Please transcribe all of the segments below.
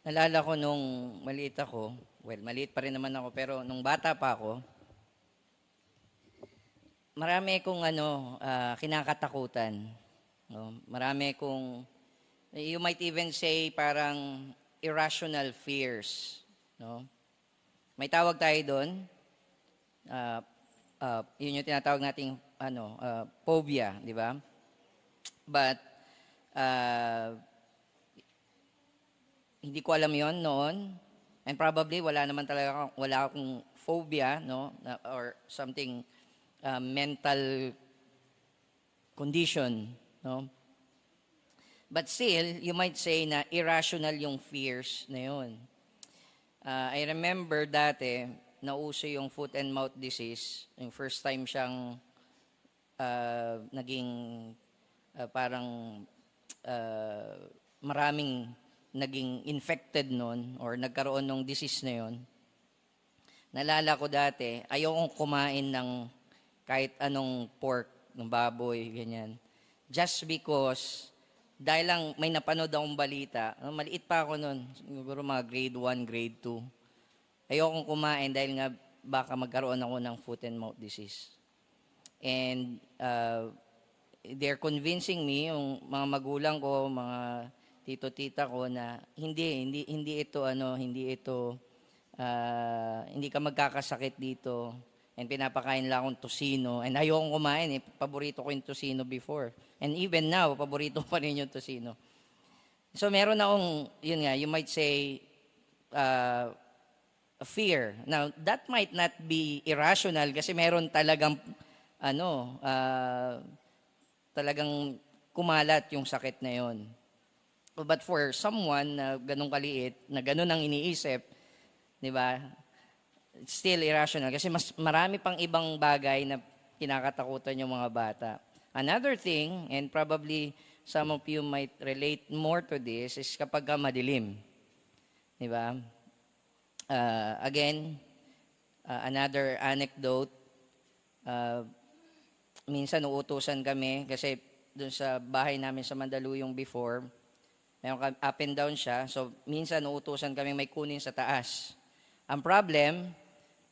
Naalala ko nung maliit ako, well, maliit pa rin naman ako, pero nung bata pa ako, marami kong kinakatakutan. No? Marami kong, you might even say, parang irrational fears. No? May tawag tayo doon. Yun yung tinatawag nating phobia, di ba? But, uh, hindi ko alam yon noon. And probably wala akong phobia, no? Or something mental condition, no? But still, you might say na irrational yung fears na yun. I remember dati, nauso yung foot and mouth disease. Yung first time siyang naging parang maraming naging infected nun or nagkaroon ng disease na yun. Nalala ko dati, ayokong kumain ng kahit anong pork, ng baboy, ganyan. Just because, dahil lang may napanood akong balita, maliit pa ako nun, siguro mga grade 1, grade 2. Ayokong kumain dahil nga baka magkaroon ako ng foot and mouth disease. And they're convincing me, yung mga magulang ko, mga tito-tita ko na hindi ka magkakasakit dito. And pinapakain lang akong tosino. And ayokong kumain paborito ko yung tosino before. And even now, paborito pa rin yung tosino. So meron akong, yun nga, you might say, a fear. Now, that might not be irrational kasi meron talagang, talagang kumalat yung sakit na yon. But for someone na ganun kaliit, na ganun ang iniisip, di ba, it's still irrational kasi mas marami pang ibang bagay na kinakatakutan yung mga bata. Another thing, and probably some of you might relate more to this, is kapag madilim. Di ba? Again, another anecdote, minsan uutusan kami kasi dun sa bahay namin sa Mandaluyong before, up and down siya. So, minsan uutusan kami may kunin sa taas. Ang problem,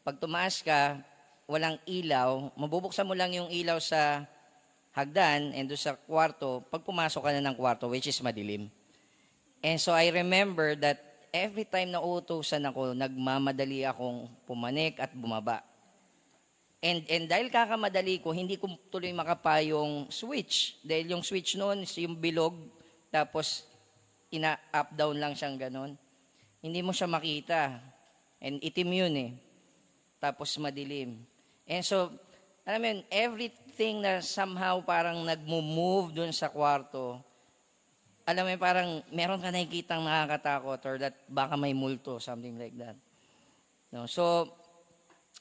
pag tumaas ka, walang ilaw, mabubuksan mo lang yung ilaw sa hagdan and doon sa kwarto, pag pumasok ka na ng kwarto, which is madilim. And so, I remember that every time na uutusan ako, nagmamadali akong pumanik at bumaba. And dahil kakamadali ko, hindi ko tuloy makapayong switch. Dahil yung switch noon is yung bilog, tapos ina-up-down lang siyang ganon. Hindi mo siya makita. And itim yun Tapos madilim. And so, alam mo yun, everything na somehow parang nagmo-move dun sa kwarto, alam mo yun, parang meron ka nakikitang nakakatakot or that baka may multo, something like that. No? So,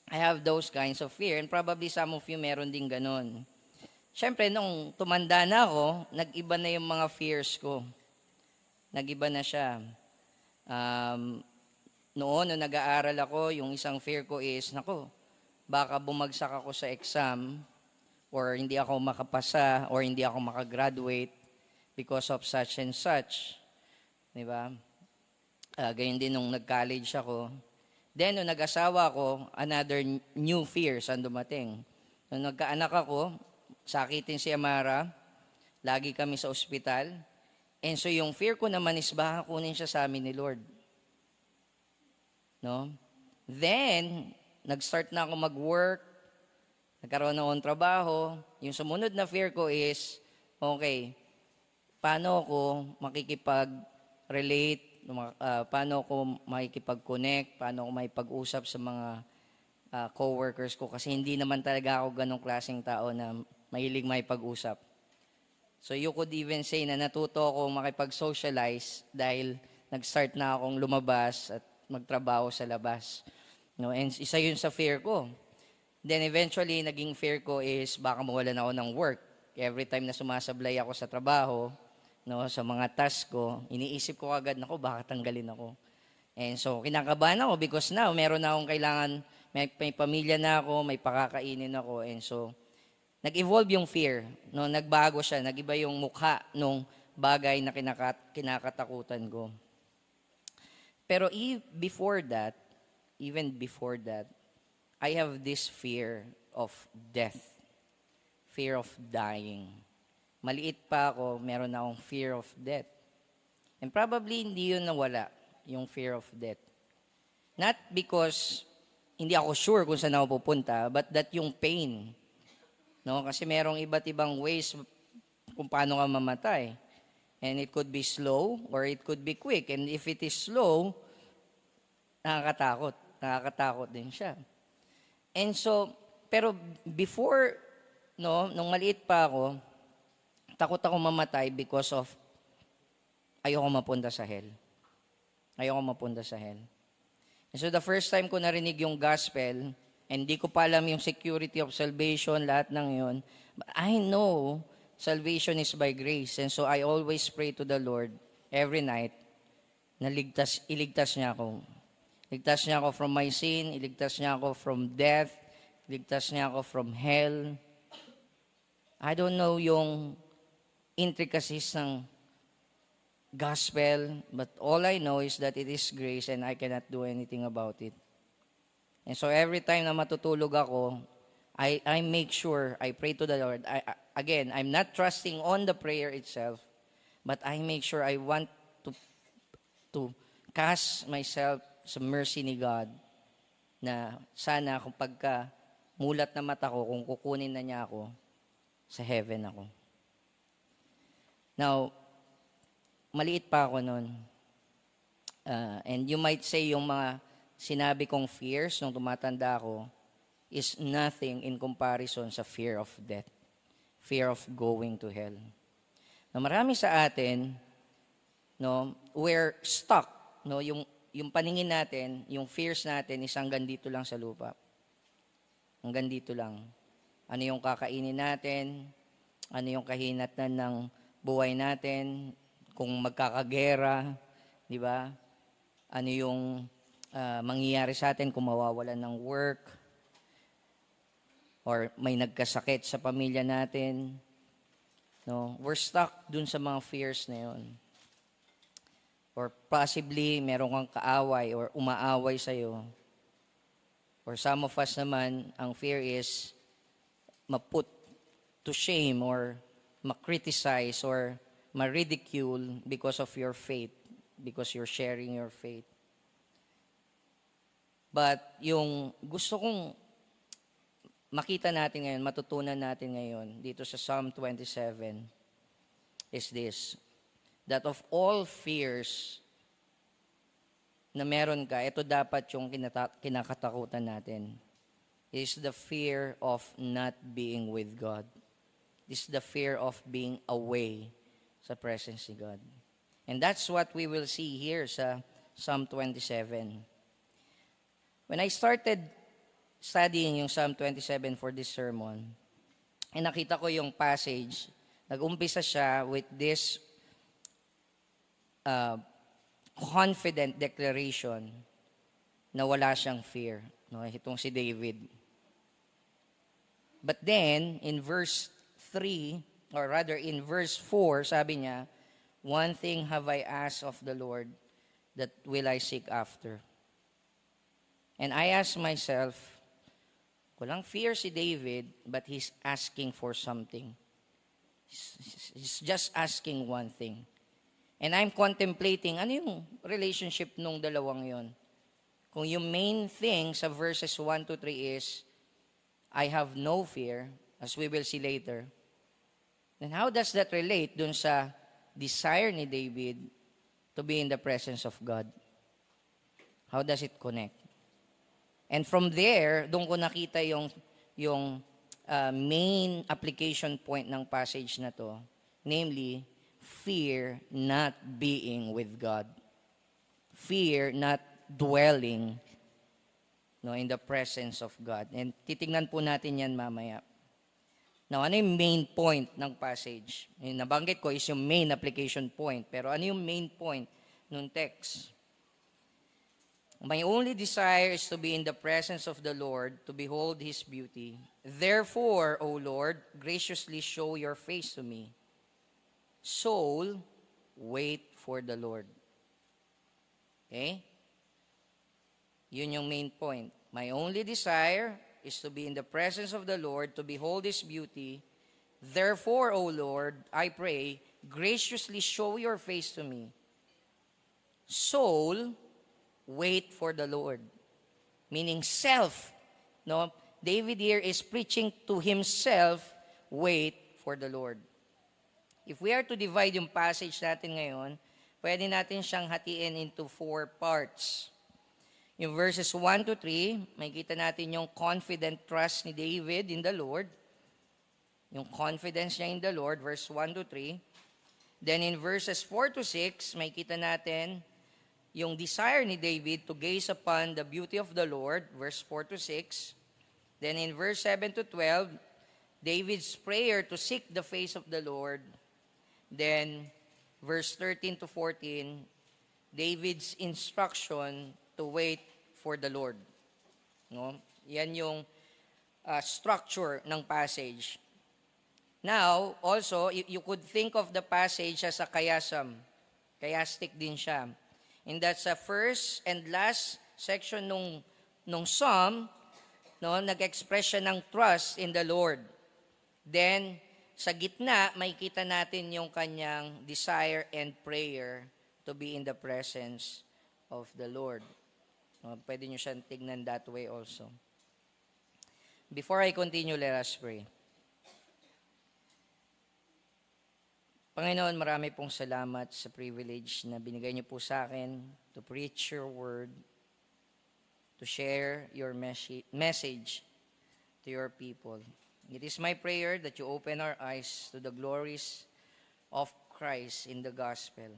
I have those kinds of fear and probably some of you meron din ganon. Siyempre, nung tumanda na ako, nag-iba na yung mga fears ko. Nag-iba na siya. Noon, nung nag-aaral ako, yung isang fear ko is, baka bumagsak ako sa exam or hindi ako makapasa or hindi ako makagraduate because of such and such. Diba? Ganyan din nung nag-college ako. Then, nung nag-asawa ako, another new fears ang dumating. Nung nagkaanak ako, sakitin si Amara, lagi kami sa ospital. And so yung fear ko naman is baka kunin siya sa amin ni Lord. No? Then, nag-start na ako mag-work, nagkaroon na akong trabaho. Yung sumunod na fear ko is, okay, paano ako makikipag-relate, paano ako makikipag-connect, paano ako makipag-usap sa mga co-workers ko kasi hindi naman talaga ako ganong klaseng tao na mahilig makipag-usap. So you could even say na natuto ako makipag-socialize dahil nag-start na akong lumabas at magtrabaho sa labas. No? And isa yun sa fear ko. Then eventually, naging fear ko is baka mawalan ako ng work. Every time na sumasablay ako sa trabaho, no, sa mga task ko, iniisip ko agad, baka tanggalin ako. And so, kinakabahan ako because now, meron na akong kailangan, may pamilya na ako, may pakakainin ako. And so, nag-evolve yung fear. No? Nagbago siya, nag-iba yung mukha nung bagay na kinakatakutan ko. Pero even before that, I have this fear of death, fear of dying. Maliit pa ako, meron na akong fear of death. And probably hindi yun nawala, yung fear of death. Not because hindi ako sure kung saan ako pupunta, but that yung pain. No? Kasi merong iba't ibang ways kung paano ka mamatay. And it could be slow or it could be quick. And if it is slow, nakakatakot. Nakakatakot din siya. And so, pero before, no, nung maliit pa ako, takot ako mamatay because of ayoko mapunta sa hell. Ayoko mapunta sa hell. And so the first time ko narinig yung gospel, and di ko pa alam yung security of salvation, lahat ng yun, but I know salvation is by grace. And so I always pray to the Lord every night na iligtas niya ako. Iligtas niya ako from my sin, iligtas niya ako from death, iligtas niya ako from hell. I don't know yung intricacies ng gospel, but all I know is that it is grace and I cannot do anything about it. And so every time na matutulog ako, I make sure, I pray to the Lord. Again, I'm not trusting on the prayer itself, but I make sure I want to cast myself sa mercy ni God na sana kung pagka mulat na mata ko, kung kukunin na niya ako, sa heaven ako. Now, maliit pa ako noon. And you might say yung mga sinabi kong fears nung tumatanda ako is nothing in comparison sa fear of death. Fear of going to hell. Na marami sa atin, no, we're stuck. No, yung paningin natin, yung fears natin is hanggang dito lang sa lupa. Hanggang dito lang. Ano yung kakainin natin? Ano yung kahinatnan ng buhay natin? Kung magkakagera, di ba? Ano yung mangyayari sa atin kung mawawalan ng work? Or may nagkasakit sa pamilya natin? No? We're stuck dun sa mga fears na yun. Or possibly, meron kang kaaway or umaaway sa'yo. Or some of us naman, ang fear is ma-put to shame or ma-criticize or ma-ridicule because of your faith, because you're sharing your faith. But yung gusto kong makita natin ngayon, matutunan natin ngayon dito sa Psalm 27 is this, that of all fears na meron ka, ito dapat yung kinakatakutan natin, is the fear of not being with God. Is the fear of being away sa presence ni God. And that's what we will see here sa Psalm 27. When I started studying yung Psalm 27 for this sermon, nakita ko yung passage, nag-umpisa siya with this confident declaration na wala siyang fear. No? Itong si David. But then, in verse 3, or rather in verse 4, sabi niya, one thing have I asked of the Lord, that will I seek after. And I ask myself, walang fear si David, but he's asking for something. He's just asking one thing. And I'm contemplating, ano yung relationship nung dalawang yon? Kung yung main thing sa verses 1 to 3 is, I have no fear, as we will see later, then how does that relate dun sa desire ni David to be in the presence of God? How does it connect? And from there, doon ko nakita yung main application point ng passage na to, namely, fear not being with God. Fear not dwelling in the presence of God. And titingnan po natin yan mamaya. Now, ano yung main point ng passage? Yung nabanggit ko is yung main application point. Pero ano yung main point ng text? My only desire is to be in the presence of the Lord, to behold His beauty. Therefore, O Lord, graciously show your face to me. Soul, wait for the Lord. Okay? Yun yung main point. My only desire is to be in the presence of the Lord, to behold His beauty. Therefore, O Lord, I pray, graciously show your face to me. Soul, wait for the Lord. Meaning self. No? David here is preaching to himself, wait for the Lord. If we are to divide yung passage natin ngayon, pwede natin siyang hatiin into 4 parts. Yung verses 1 to 3, makikita natin yung confident trust ni David in the Lord. Yung confidence niya in the Lord, verse 1 to 3. Then in verses 4 to 6, makikita natin yung desire ni David to gaze upon the beauty of the Lord, verse 4 to 6. Then in verse 7 to 12, David's prayer to seek the face of the Lord. Then verse 13 to 14, David's instruction to wait for the Lord. No? Yan yung structure ng passage. Now, also, you could think of the passage as a chiasm. Chiastic din siya. And that's the first and last section nung psalm, no, nag-express siya ng trust in the Lord. Then, sa gitna, makikita natin yung kanyang desire and prayer to be in the presence of the Lord. No, pwede nyo siyang tignan that way also. Before I continue, let us pray. Panginoon, marami pong salamat sa privilege na binigay niyo po sa akin to preach your word, to share your message to your people. It is my prayer that you open our eyes to the glories of Christ in the gospel.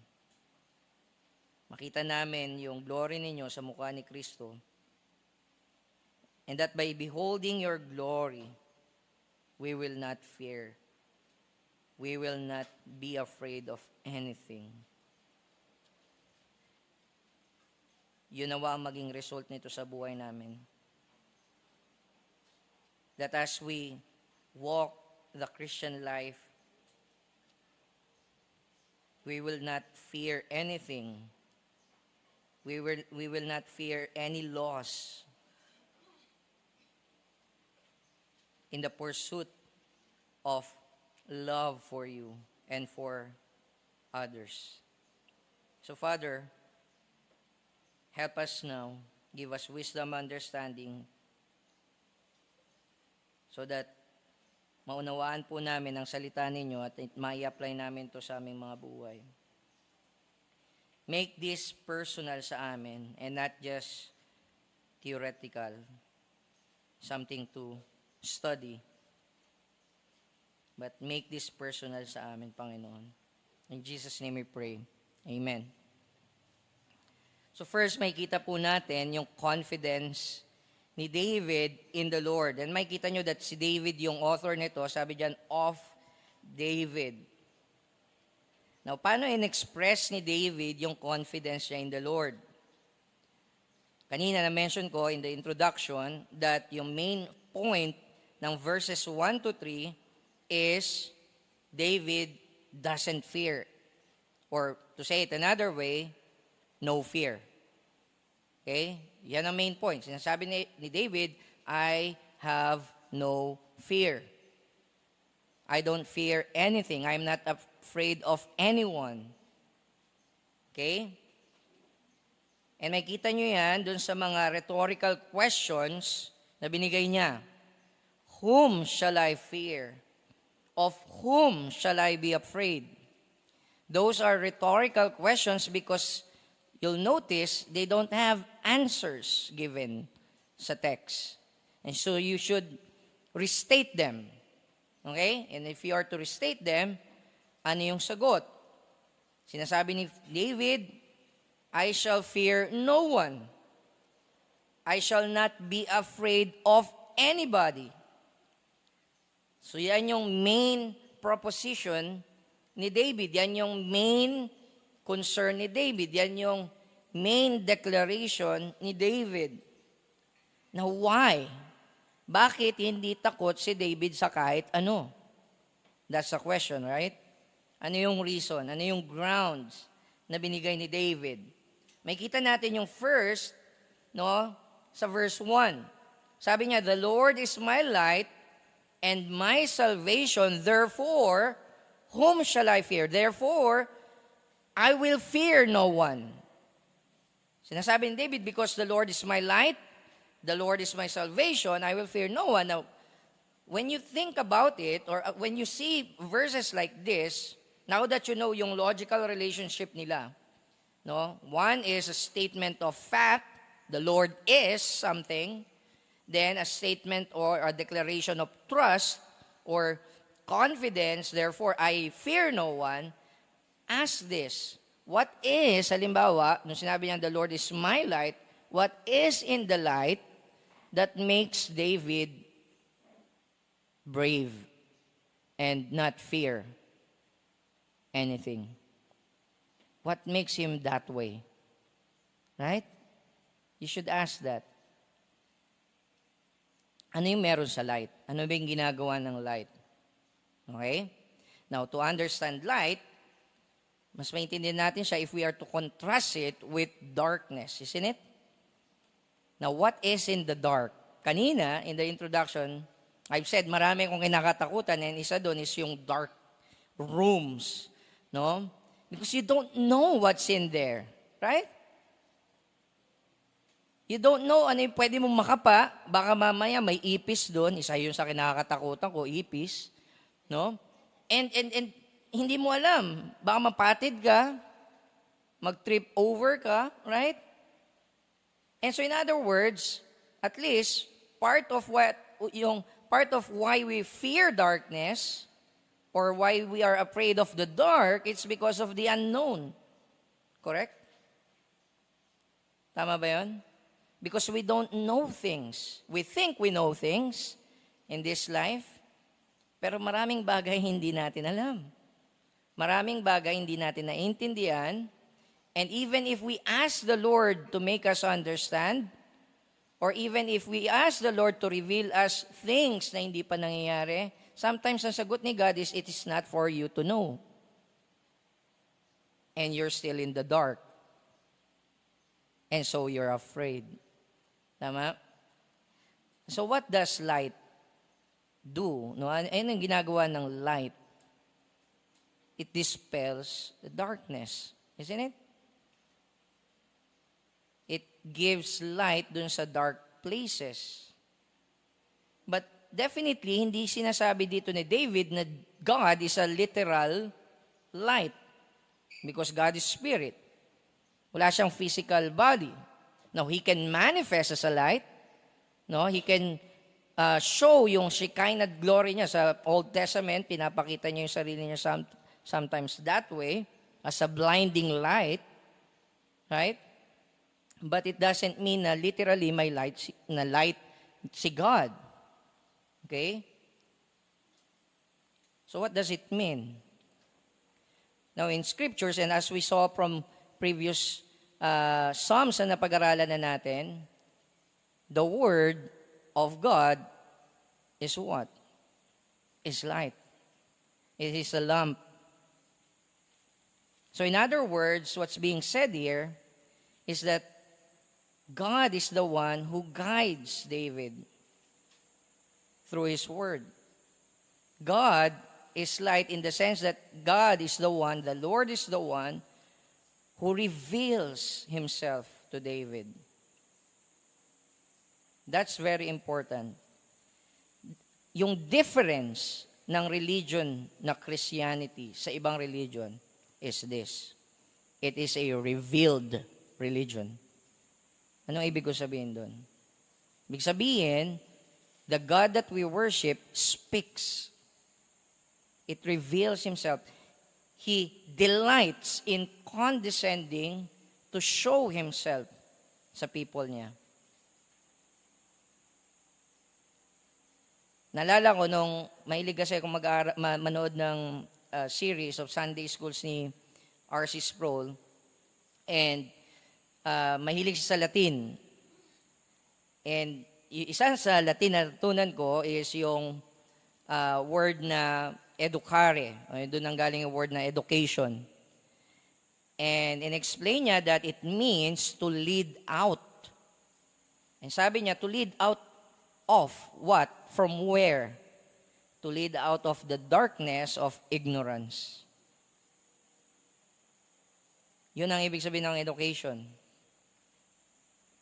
Makita namin yung glory ninyo sa mukha ni Kristo. And that by beholding your glory, we will not fear. We will not be afraid of anything. Yun nawa ang maging result nito sa buhay namin. That as we walk the Christian life, we will not fear anything. We will not fear any loss in the pursuit of love for you and for others. So, Father, help us now. Give us wisdom, understanding, so that maunawaan po namin ang salita ninyo at mai-apply namin to sa aming mga buhay. Make this personal sa amin and not just theoretical, something to study. But make this personal sa amin, Panginoon. In Jesus' name we pray. Amen. So first, makikita po natin yung confidence ni David in the Lord. And makikita nyo that si David yung author nito, sabi dyan, of David. Now, paano in-express ni David yung confidence niya in the Lord? Kanina na-mention ko in the introduction that yung main point ng verses 1 to 3 is David doesn't fear. Or to say it another way, no fear. Okay? Yan ang main point. Sinasabi ni David, I have no fear. I don't fear anything. I'm not afraid of anyone. Okay? And makita nyo yan dun sa mga rhetorical questions na binigay niya. Whom shall I fear? Of whom shall I be afraid? Those are rhetorical questions because you'll notice they don't have answers given sa text. And so you should restate them. Okay? And if you are to restate them, ano yung sagot? Sinasabi ni David, I shall fear no one. I shall not be afraid of anybody. So yan yung main proposition ni David. Yan yung main concern ni David. Yan yung main declaration ni David. Now why? Bakit hindi takot si David sa kahit ano? That's the question, right? Ano yung reason? Ano yung grounds na binigay ni David? May kita natin yung first, no? sa verse 1. Sabi niya, the Lord is my light and my salvation, therefore, whom shall I fear? Therefore, I will fear no one. Sinasabi ni David, because the Lord is my light, the Lord is my salvation, I will fear no one. Now, when you think about it, or when you see verses like this, now that you know yung logical relationship nila, no? One is a statement of fact, the Lord is something, then a statement or a declaration of trust or confidence, therefore I fear no one. Ask this, what is, halimbawa, nung sinabi niya, the Lord is my light, what is in the light that makes David brave and not fear anything? What makes him that way? Right? You should ask that. Ano yung meron sa light? Ano ba yung ginagawa ng light? Okay? Now, to understand light, mas maintindihan natin siya if we are to contrast it with darkness. Isn't it? Now, what is in the dark? Kanina, in the introduction, I've said marami akong kinakatakutan and isa doon is yung dark rooms. No? Because you don't know what's in there. Right? You don't know ano yung pwede mong makapa. Baka mamaya may ipis doon. Isa yun sa kinakatakutan ko, ipis. No? And hindi mo alam. Baka mapatid ka. Mag-trip over ka. Right? And so in other words, at least, part of why we fear darkness or why we are afraid of the dark, it's because of the unknown. Correct? Tama ba yun? Because we don't know things. We think we know things in this life, pero maraming bagay hindi natin alam. Maraming bagay hindi natin naintindihan, and even if we ask the Lord to make us understand, or even if we ask the Lord to reveal us things na hindi pa nangyayari, sometimes ang sagot ni God is, it is not for you to know. And you're still in the dark. And so you're afraid. Tama? So what does light do? No? Ano ang ginagawa ng light? It dispels the darkness. Isn't it? It gives light dun sa dark places. But definitely, hindi sinasabi dito ni David na God is a literal light. Because God is spirit. Wala siyang physical body. Now, He can manifest as a light. No? He can show yung Shekinah glory niya sa Old Testament. Pinapakita niya yung sarili niya sometimes that way, as a blinding light. Right? But it doesn't mean na literally may light si God. Okay? So what does it mean? Now in scriptures, and as we saw from previous Psalms na napag-aralan na natin, the Word of God is what? Is light. It is a lamp. So in other words, what's being said here is that God is the one who guides David through His Word. God is light in the sense that God is the one, the Lord is the one who reveals Himself to David. That's very important. Yung difference ng religion na Christianity sa ibang religion is this. It is a revealed religion. Anong ibig ko sabihin doon? Ibig sabihin, the God that we worship speaks. It reveals Himself. He delights in condescending to show Himself sa people niya. Naalala ko nung mahilig kasi akong manood ng series of Sunday schools ni R.C. Sproul, and mahilig siya sa Latin. And isa sa Latin na natutunan ko is yung word na educare. Doon ang galing yung word na education. And in-explain niya that it means to lead out. And sabi niya, to lead out of what? From where? To lead out of the darkness of ignorance. Yun ang ibig sabihin ng education.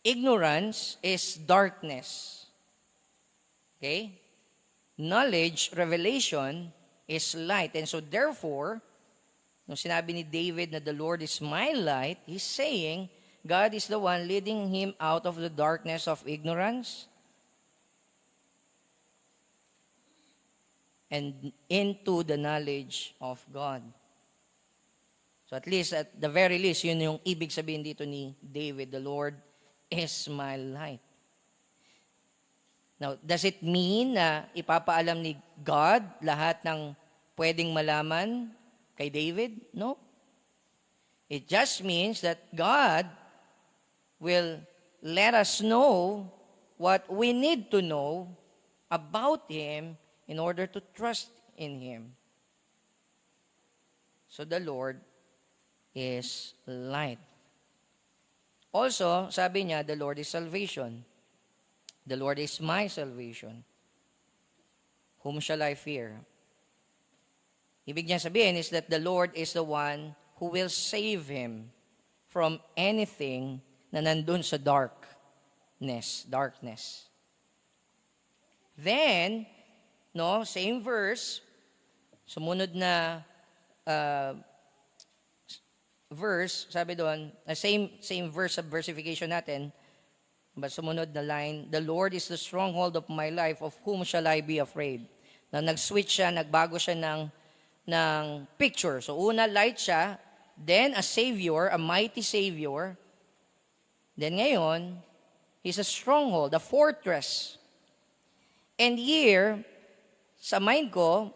Ignorance is darkness. Okay? Knowledge, revelation, is light. And so therefore, nung sinabi ni David na the Lord is my light, he's saying, God is the one leading him out of the darkness of ignorance and into the knowledge of God. So at least, at the very least, yun yung ibig sabihin dito ni David, the Lord is my light. Now, does it mean na ipapaalam ni God lahat ng pwedeng malaman kay David? No. It just means that God will let us know what we need to know about Him in order to trust in Him. So the Lord is light. Also, sabi niya, the Lord is salvation. The Lord is my salvation. Whom shall I fear? Ibig niya sabihin is that the Lord is the one who will save him from anything na nandun sa darkness. Then, same verse, sumunod na verse, sabi doon, same verse sa versification natin, but sumunod na line, the Lord is the stronghold of my life, of whom shall I be afraid? Na nag-switch siya, nagbago siya ng picture. So una, light siya, then a Savior, a mighty Savior, then ngayon, He's a stronghold, a fortress. And here, sa mind ko,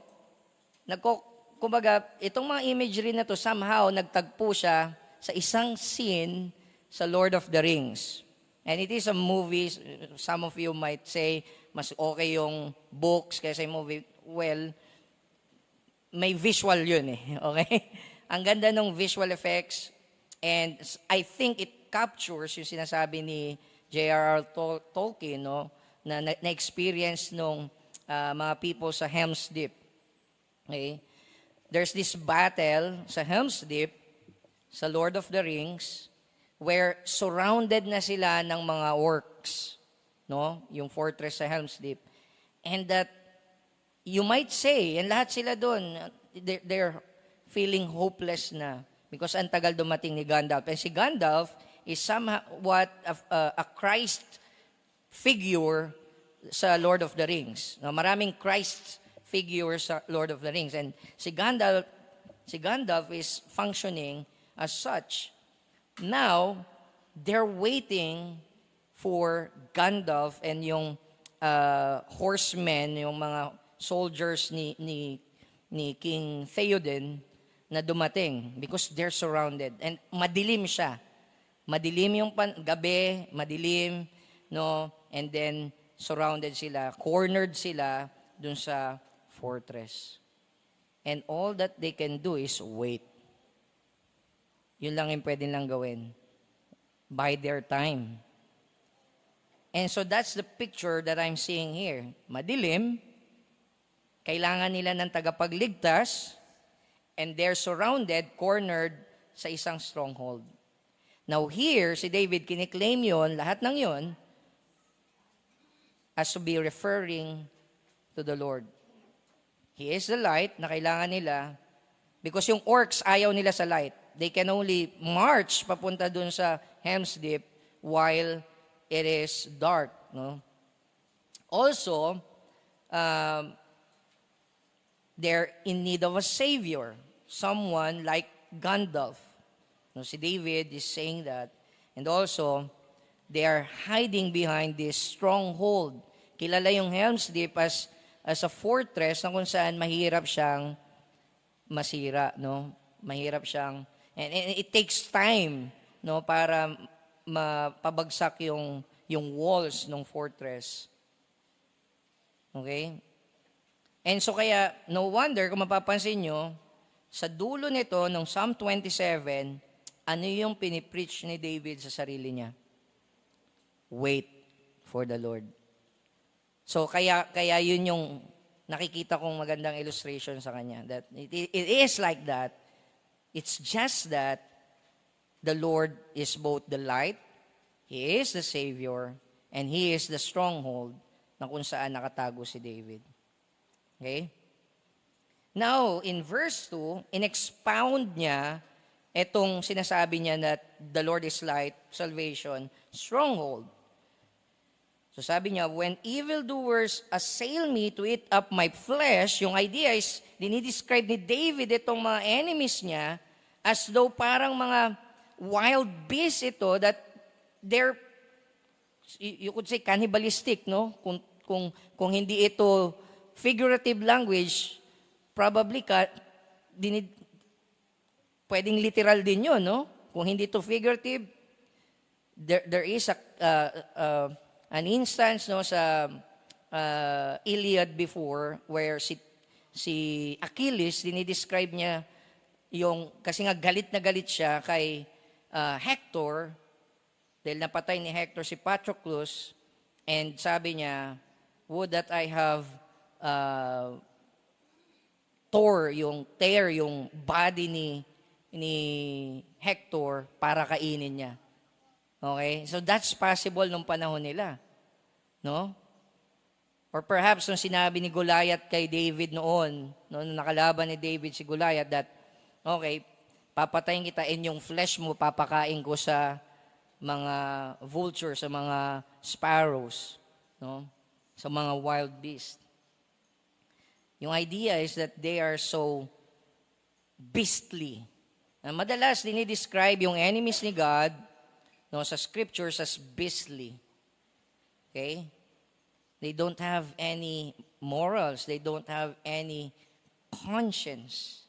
kumbaga, itong mga imagery na to, somehow, nagtagpo siya sa isang scene sa Lord of the Rings. And it is a movie, some of you might say, mas okay yung books kaysa yung movie. Well, may visual yun okay? Ang ganda ng visual effects, and I think it captures yung sinasabi ni J.R.R. Tolkien, na na-experience nung mga people sa Helm's Deep. Okay? There's this battle sa Helm's Deep, sa Lord of the Rings, where surrounded na sila ng mga orcs, yung fortress sa Helm's Deep. And that, you might say, and lahat sila doon, they're feeling hopeless na because ang tagal dumating ni Gandalf. And si Gandalf is somewhat a Christ figure sa Lord of the Rings. Maraming Christ figures sa Lord of the Rings. And si Gandalf is functioning as such. Now, they're waiting for Gandalf and yung horsemen, yung mga soldiers ni King Theoden na dumating because they're surrounded. And madilim siya. Madilim yung gabi, madilim, and then surrounded sila, cornered sila dun sa fortress. And all that they can do is wait. Yun lang yung pwede lang gawin. By their time. And so that's the picture that I'm seeing here. Madilim, kailangan nila ng tagapagligtas, and they're surrounded, cornered sa isang stronghold. Now here, si David, kiniklaim yon, lahat ng yon, as to be referring to the Lord. He is the light na kailangan nila because yung orcs ayaw nila sa light. They can only march papunta dun sa Helm's Deep while it is dark. Also, they're in need of a Savior. Someone like Gandalf. Si David is saying that. And also, they are hiding behind this stronghold. Kilala yung Helm's Deep as a fortress na kung saan mahirap siyang masira. Mahirap siyang, and it takes time para mapabagsak yung walls ng fortress. Okay? And so kaya, no wonder, kung mapapansin nyo, sa dulo nito, ng Psalm 27, ano yung pinipreach ni David sa sarili niya? Wait for the Lord. So kaya yun yung nakikita kong magandang illustration sa kanya. That it is like that. It's just that the Lord is both the light, He is the Savior, and He is the stronghold na kung saan nakatago si David. Okay? Now, in verse 2, in-expound niya itong sinasabi niya that the Lord is light, salvation, stronghold. So sabi niya, when evildoers assail me to eat up my flesh, yung idea is, dinidescribe ni David itong mga enemies niya as though parang mga wild beasts ito that they're, you could say, cannibalistic, no? Kung hindi ito figurative language, probably pwedeng literal din yun, no? Kung hindi ito figurative, there is an instance no sa Iliad before where si Achilles dinidescribe niya yung kasi nga galit na galit siya kay Hector dahil napatay ni Hector si Patroclus, and sabi niya, would that I have tear yung body ni Hector para kainin niya. Okay? So that's possible nung panahon nila. No? Or perhaps nung sinabi ni Goliath kay David noon, nung nakalaban ni David si Goliath that, okay, papatayin kita and yung flesh mo papakain ko sa mga vultures, sa mga sparrows, no? Sa mga wild beasts. Yung idea is that they are so beastly. Madalas dinidescribe yung enemies ni God no, sa scriptures as beastly. Okay? They don't have any morals. They don't have any conscience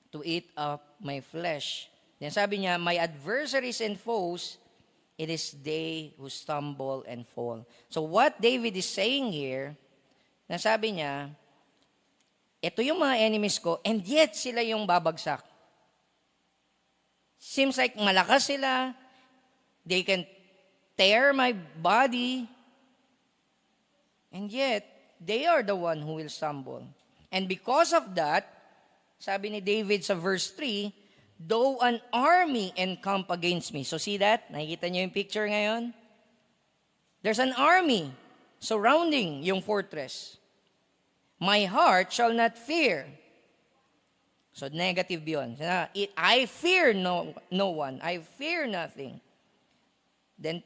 to eat up my flesh. Then sabi niya, my adversaries and foes, it is they who stumble and fall. So what David is saying here, nasabi niya, ito yung mga enemies ko, and yet sila yung babagsak. Seems like malakas sila. They can tear my body. And yet, they are the one who will stumble. And because of that, sabi ni David sa verse 3, though an army encamp against me. So see that? Nakikita niyo yung picture ngayon? There's an army surrounding yung fortress. My heart shall not fear. So negative yun. I fear no one. I fear nothing. Then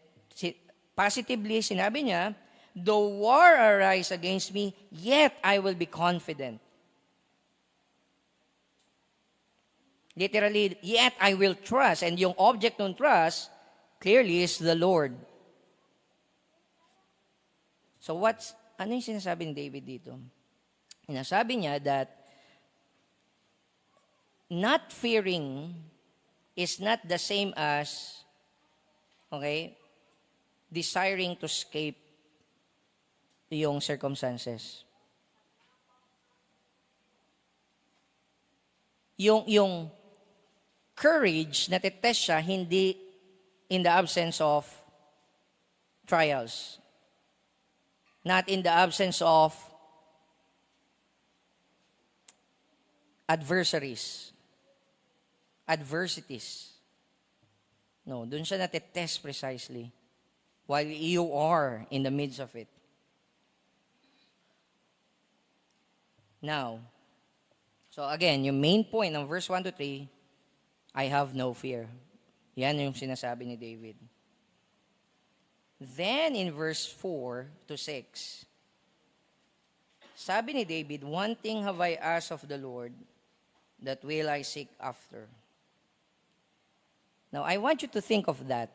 positively sinabi niya, though war arise against me, yet I will be confident. Literally, yet I will trust. And yung object ng trust, clearly is the Lord. So ano yung sinasabi ni David dito? Sinasabi niya that not fearing is not the same as, okay, desiring to escape yung circumstances. Yung courage, natetest siya, hindi in the absence of trials. Not in the absence of adversities. No, dun siya natetest precisely while you are in the midst of it. Now, so again, yung main point ng verse 1 to 3, I have no fear. Yan yung sinasabi ni David. Then in verse 4 to 6, sabi ni David, one thing have I asked of the Lord, that will I seek after. Now, I want you to think of that.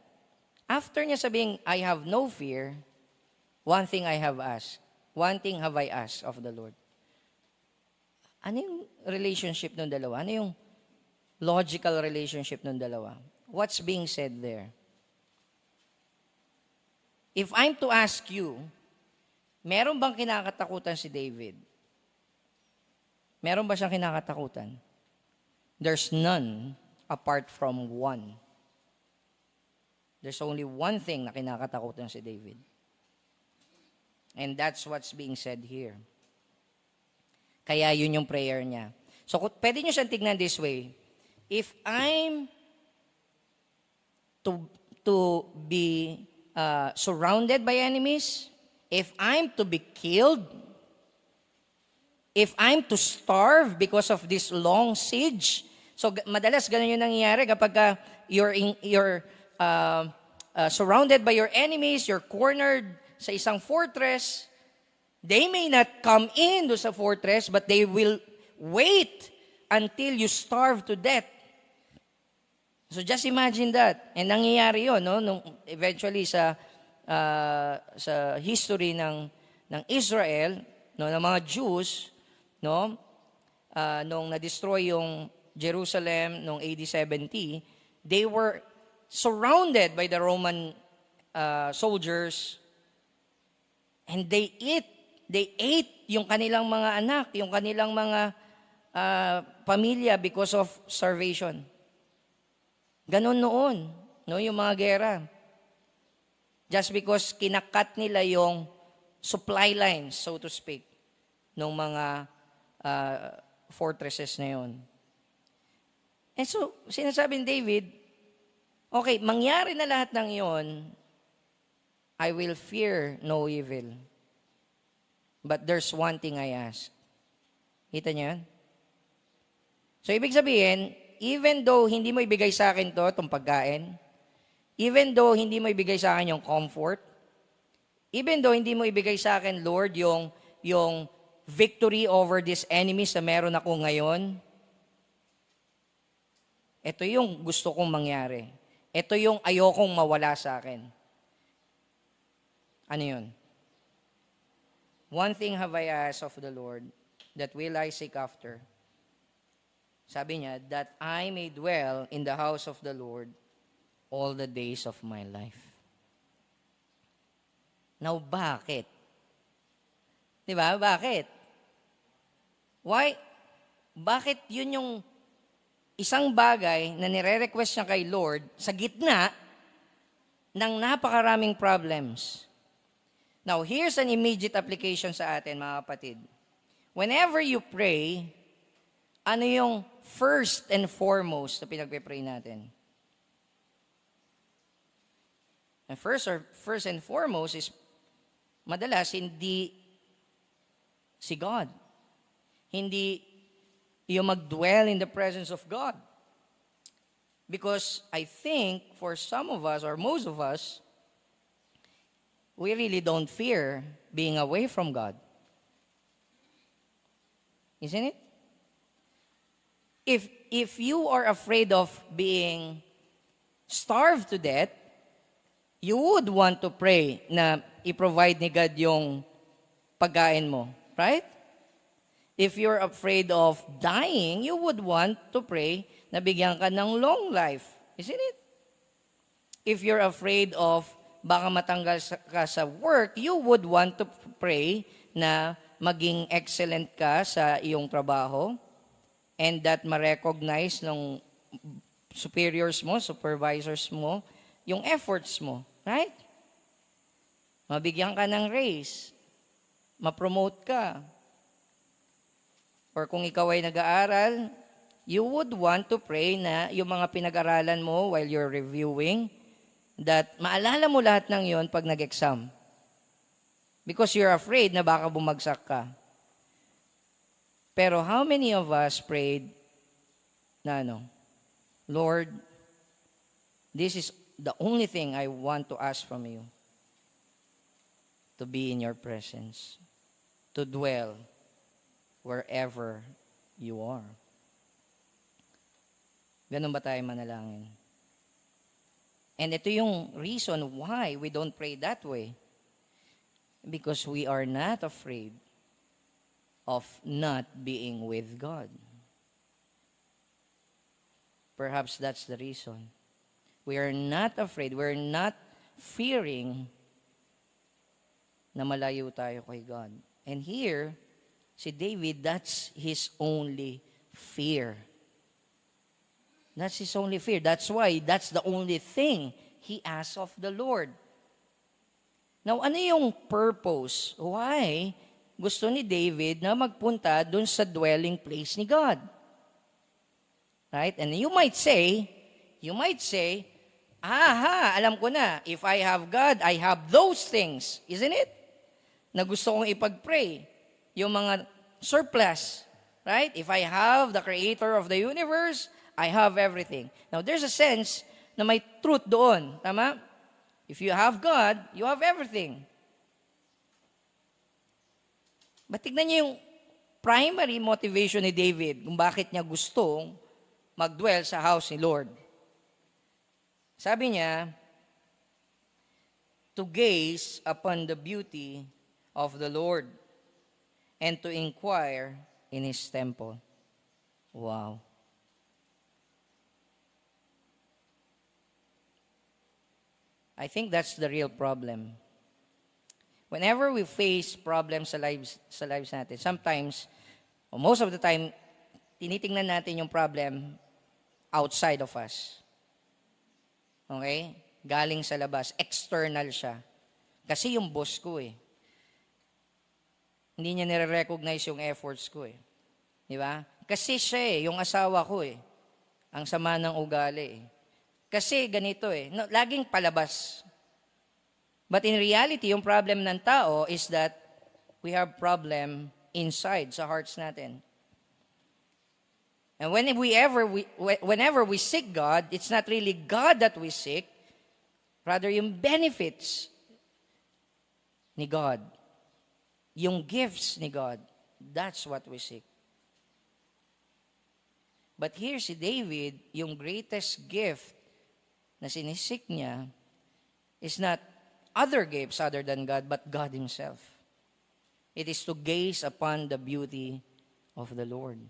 After niya sabing, I have no fear, one thing I have asked. One thing have I asked of the Lord. Ano yung relationship ng dalawa? Ano yung logical relationship ng dalawa? What's being said there? If I'm to ask you, meron bang kinakatakutan si David? Meron ba siyang kinakatakutan? There's none apart from one. There's only one thing na kinakatakutan si David. And that's what's being said here. Kaya yun yung prayer niya. So, pwede nyo siyang tignan this way. If I'm to be surrounded by enemies, if I'm to be killed, if I'm to starve because of this long siege, so madalas ganun yung nangyayari kapag you're surrounded by your enemies, you're cornered sa isang fortress, they may not come in do sa fortress, but they will wait until you starve to death. So just imagine that. And nangyayari yun, no? Nung eventually sa history ng Israel, no, ng mga Jews, no, nung na-destroy yung Jerusalem noong AD 70, they were surrounded by the Roman soldiers, and they ate yung kanilang mga anak, yung kanilang mga pamilya because of starvation. Ganon noon, no, yung mga gera. Just because kinakat nila yung supply lines, so to speak, ng mga fortresses na yun. And so, sinasabi ni David, okay, mangyari na lahat ng iyon, I will fear no evil. But there's one thing I ask. Kita niyo yan? So, ibig sabihin, even though hindi mo ibigay sa akin itong pagkain, even though hindi mo ibigay sa akin yung comfort, even though hindi mo ibigay sa akin, Lord, yung victory over these enemies na meron ako ngayon, ito yung gusto kong mangyari. Ito yung ayokong mawala sa akin. Ano yun? One thing have I asked of the Lord, that will I seek after. Sabi niya, that I may dwell in the house of the Lord all the days of my life. Now, bakit? Diba? Bakit? Why? Bakit yun yung isang bagay na nire-request niya kay Lord sa gitna ng napakaraming problems? Now, here's an immediate application sa atin, mga kapatid. Whenever you pray, ano yung first and foremost na pinagpe-pray natin? And first and foremost is, madalas, hindi si God. Hindi yung mag-dwell in the presence of God. Because I think for some of us, or most of us, we really don't fear being away from God. Isn't it? If you are afraid of being starved to death, you would want to pray na i-provide ni God yung pagkain mo. Right? If you're afraid of dying, you would want to pray na bigyan ka ng long life. Isn't it? If you're afraid of baka matanggal ka sa work, you would want to pray na maging excellent ka sa iyong trabaho and that ma-recognize ng superiors mo, supervisors mo, yung efforts mo. Right? Mabigyan ka ng raise. Ma-promote ka. Or kung ikaw ay nag-aaral, you would want to pray na yung mga pinag-aralan mo while you're reviewing, that maalala mo lahat ng yon pag nag-exam. Because you're afraid na baka bumagsak ka. Pero how many of us prayed na Lord, this is the only thing I want to ask from you. To be in your presence. To dwell wherever you are. Ganun ba tayo manalangin? And ito yung reason why we don't pray that way. Because we are not afraid of not being with God. Perhaps that's the reason. We are not afraid, we're not fearing na malayo tayo kay God. And here, si David, that's his only fear. That's his only fear. That's why that's the only thing he asked of the Lord. Now, ano yung purpose? Why gusto ni David na magpunta dun sa dwelling place ni God? Right? And you might say, alam ko na, if I have God, I have those things. Isn't it? Na gusto kong ipag-pray. Yung mga surplus. Right? If I have the creator of the universe, I have everything. Now, there's a sense na may truth doon. Tama? If you have God, you have everything. But tignan niyo yung primary motivation ni David kung bakit niya gustong mag-dwell sa house ni Lord. Sabi niya, to gaze upon the beauty of the Lord and to inquire in His temple. Wow. I think that's the real problem. Whenever we face problems sa lives natin, sometimes, or most of the time, tinitingnan natin yung problem outside of us. Okay? Galing sa labas. External siya. Kasi yung boss ko Hindi niya nire-recognize yung efforts ko Di ba? Kasi siya yung asawa ko Ang sama ng ugali Kasi ganito No, laging palabas. But in reality, yung problem ng tao is that we have problem inside sa hearts natin. And whenever we seek God, it's not really God that we seek, rather yung benefits ni God, yung gifts ni God, that's what we seek. But here si David, yung greatest gift na sinisik niya is not other gifts other than God, but God Himself. It is to gaze upon the beauty of the Lord.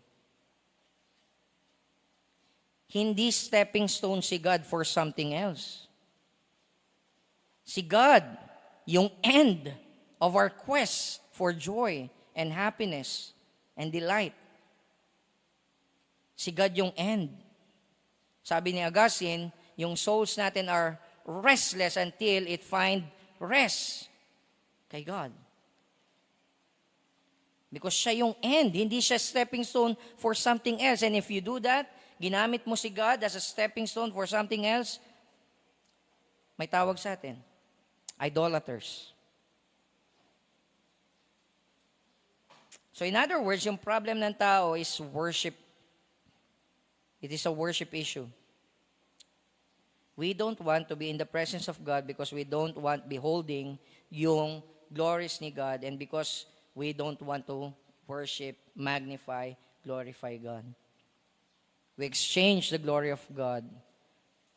Hindi stepping stone si God for something else. Si God, yung end of our quest for joy and happiness and delight. Si God yung end. Sabi ni Augustine, yung souls natin are restless until it find rest kay God. Because siya yung end, hindi siya stepping stone for something else. And if you do that, ginamit mo si God as a stepping stone for something else, may tawag sa atin, idolaters. So in other words, yung problem ng tao is worship. It is a worship issue. We don't want to be in the presence of God because we don't want beholding yung glories ni God and because we don't want to worship, magnify, glorify God. We exchange the glory of God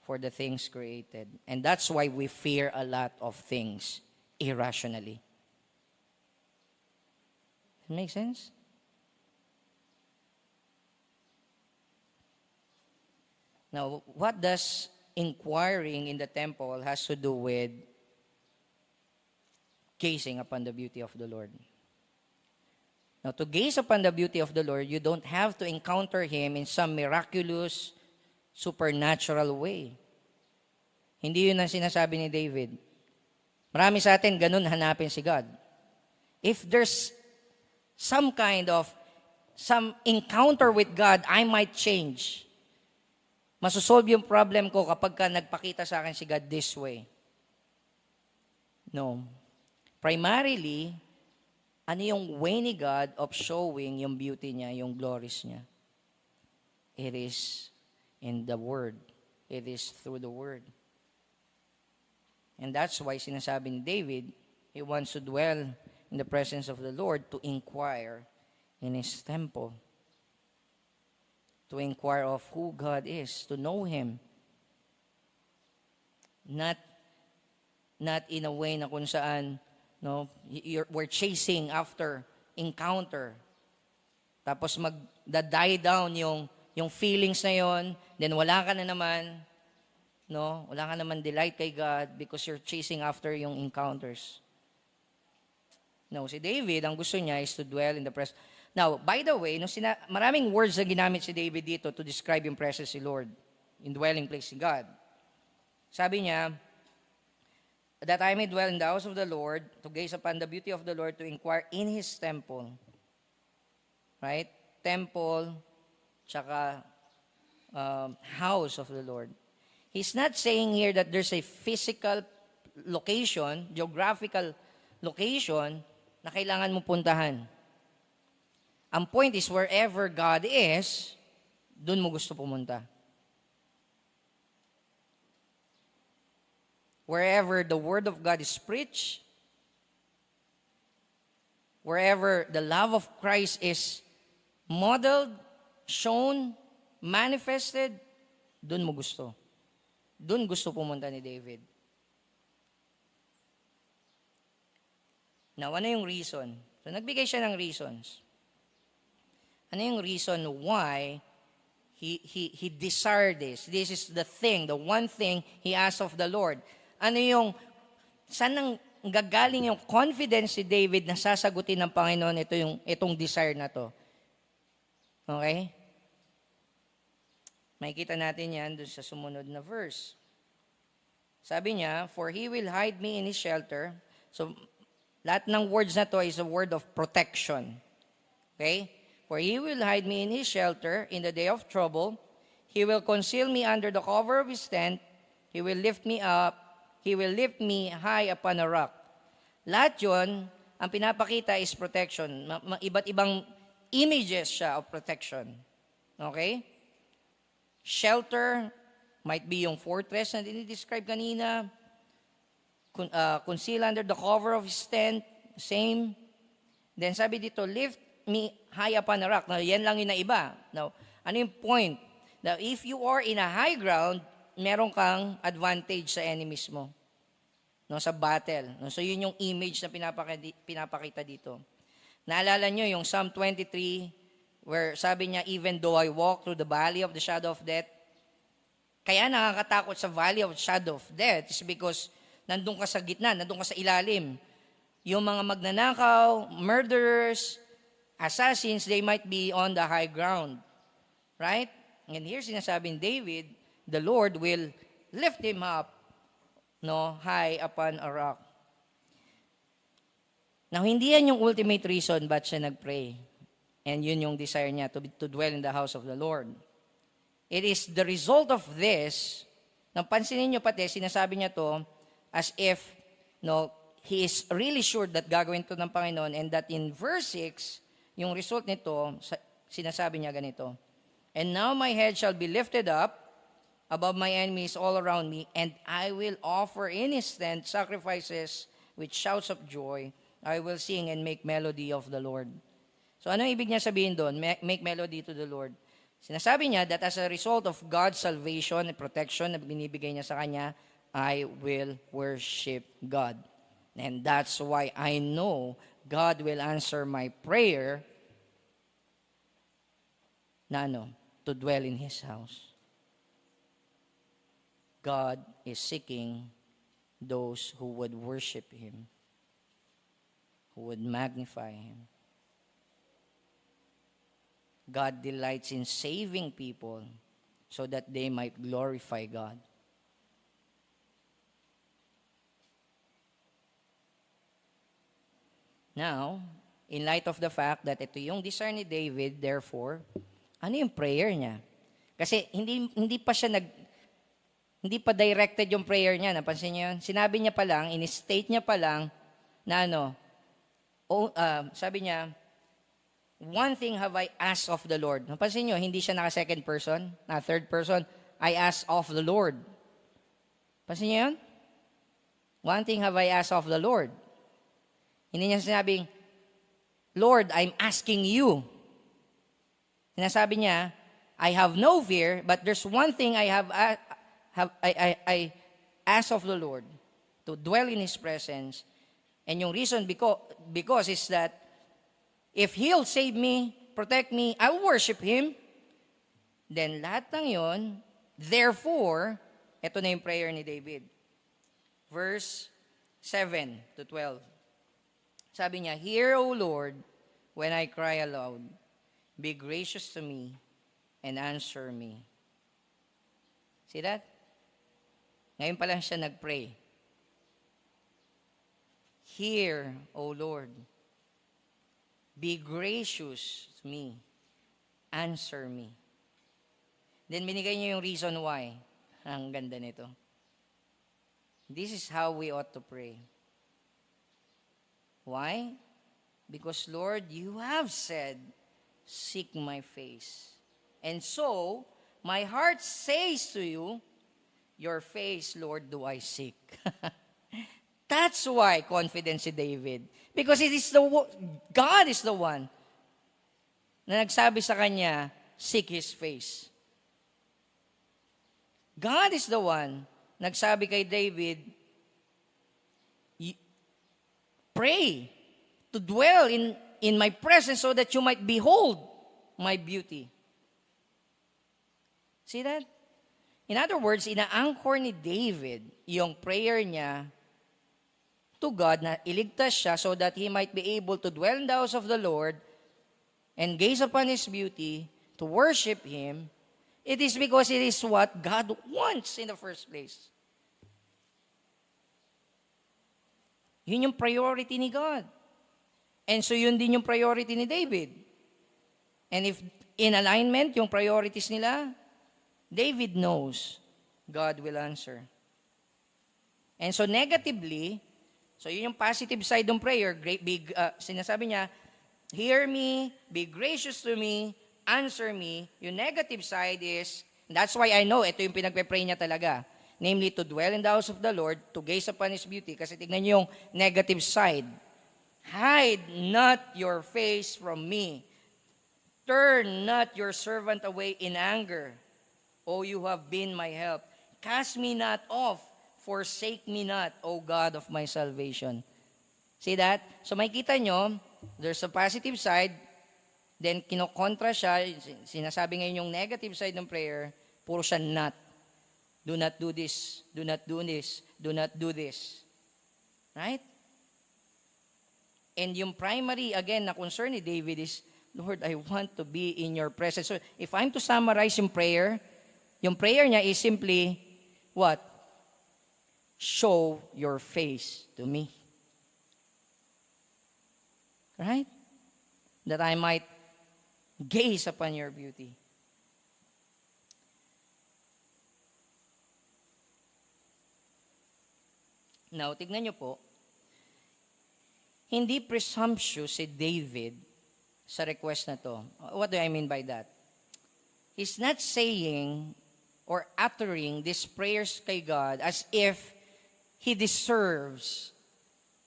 for the things created. And that's why we fear a lot of things irrationally. Does it make sense? Now, what does inquiring in the temple has to do with gazing upon the beauty of the Lord? Now, to gaze upon the beauty of the Lord, you don't have to encounter Him in some miraculous, supernatural way. Hindi yun ang sinasabi ni David. Marami sa atin, ganun hanapin si God. If there's some encounter with God, I might change. Masosolve yung problem ko kapag ka nagpakita sa akin si God this way. No. Primarily, ano yung way ni God of showing yung beauty niya, yung glories niya? It is in the Word. It is through the Word. And that's why sinasabi ni David, he wants to dwell in the presence of the Lord to inquire in His temple. To inquire of who God is, to know Him. Not in a way na kung saan we're chasing after encounter. Tapos mag-die down yung feelings na yon, then wala ka na naman, wala ka naman delight kay God because you're chasing after yung encounters. No, si David, ang gusto niya is to dwell in the presence. Now, by the way, maraming words na ginamit si David dito to describe yung presence ni Lord, in dwelling place ni God. Sabi niya, that I may dwell in the house of the Lord, to gaze upon the beauty of the Lord, to inquire in His temple. Right? Temple, tsaka house of the Lord. He's not saying here that there's a physical location, geographical location, na kailangan mo puntahan. Ang point is, wherever God is, dun mo gusto pumunta. Wherever the Word of God is preached, wherever the love of Christ is modeled, shown, manifested, dun mo gusto. Dun gusto pumunta ni David. Now, ano yung reason? So, nagbigay siya ng reasons. Ano yung reason why he desired this? This is the thing, the one thing he asked of the Lord. Ano yung, saan nang gagaling yung confidence si David na sasagutin ng Panginoon itong desire na to? Okay? Makikita natin yan doon sa sumunod na verse. Sabi niya, for He will hide me in His shelter. So, lahat ng words na to is a word of protection. Okay? For He will hide me in His shelter in the day of trouble. He will conceal me under the cover of His tent. He will lift me up. He will lift me high upon a rock. Lahat yun, ang pinapakita is protection. Iba't ibang images siya of protection. Okay? Shelter, might be yung fortress na dinidescribe kanina. Conceal under the cover of His tent, same. Then sabi dito, lift me high upon a rock. Now, yan lang yung naiba. Now, ano yung point? Now, if you are in a high ground, meron kang advantage sa enemies mo. No, sa battle. No, so, yun yung image na pinapakita dito. Naalala nyo yung Psalm 23, where sabi niya, even though I walk through the valley of the shadow of death, kaya nakakatakot sa valley of shadow of death is because nandun ka sa gitna, nandun ka sa ilalim. Yung mga magnanakaw, murderers, assassins, they might be on the high ground. Right? And here sinasabing David, the Lord will lift him up, no, high upon a rock. Now, hindi yan yung ultimate reason ba't siya nagpray. And yun yung desire niya, to dwell in the house of the Lord. It is the result of this, napansinin niyo pati, sinasabi niya to, as if, no, he is really sure that gagawin to ng Panginoon, and that in verse 6, yung result nito, sinasabi niya ganito, and now my head shall be lifted up above my enemies all around me, and I will offer in His tent sacrifices with shouts of joy. I will sing and make melody of the Lord. So ano ibig niya sabihin doon? Make melody to the Lord. Sinasabi niya that as a result of God's salvation and protection na binibigay niya sa kanya, I will worship God. And that's why I know God will answer my prayer na to dwell in His house. God is seeking those who would worship Him, who would magnify Him. God delights in saving people so that they might glorify God. Now, in light of the fact that ito yung desire ni David, therefore, ano yung prayer niya? Kasi hindi pa directed yung prayer niya. Napansin niyo yun? Sinabi niya pa lang, in-state niya pa lang, na sabi niya, one thing have I asked of the Lord. Napansin niyo, hindi siya naka-second person, na third person, I asked of the Lord. Pansin niyo yun? One thing have I asked of the Lord. Hindi niya sinabing, Lord, I'm asking you. Sinasabi niya, I have no fear, but there's one thing I ask of the Lord, to dwell in His presence. And yung reason because is that if He'll save me, protect me, I will worship Him. Then lahat ng yon, therefore, ito na yung prayer ni David. Verse 7 to 12. Sabi niya, hear, O Lord, when I cry aloud. Be gracious to me and answer me. See that? Ngayon pa lang siya nag-pray. Hear, O Lord. Be gracious to me. Answer me. Then binigay niya yung reason why. Ang ganda nito. This is how we ought to pray. Why? Because, Lord, you have said, seek my face. And so, my heart says to you, your face, Lord, do I seek. That's why confidence si David. Because it is God is the one na nagsabi sa kanya, seek His face. God is the one nagsabi kay David, pray to dwell in my presence so that you might behold my beauty. See that? In other words, ina-anchor ni David yung prayer niya to God na iligtas siya so that he might be able to dwell in the house of the Lord and gaze upon His beauty, to worship Him. It is because it is what God wants in the first place. Yun yung priority ni God. And so yun din yung priority ni David. And if in alignment yung priorities nila, David knows God will answer. And so negatively, so yun yung positive side ng prayer, sinasabi niya, hear me, be gracious to me, answer me. Yung negative side is, that's why I know, ito yung pinagpe-pray niya talaga. Namely, to dwell in the house of the Lord, to gaze upon His beauty. Kasi tignan niyo yung negative side. Hide not your face from me. Turn not your servant away in anger. O you have been my help. Cast me not off. Forsake me not, O God of my salvation. See that? So makikita nyo, there's a positive side, then kinokontra siya, sinasabi ngayon yung negative side ng prayer, puro siya not. Do not do this, do not do this, do not do this. Right? And yung primary, again, na concern ni David is, Lord, I want to be in your presence. So if I'm to summarize yung prayer niya is simply, what? Show your face to me. Right? That I might gaze upon your beauty. Now, tignan niyo po, hindi presumptuous si David sa request na to. What do I mean by that? He's not saying or uttering these prayers kay God as if he deserves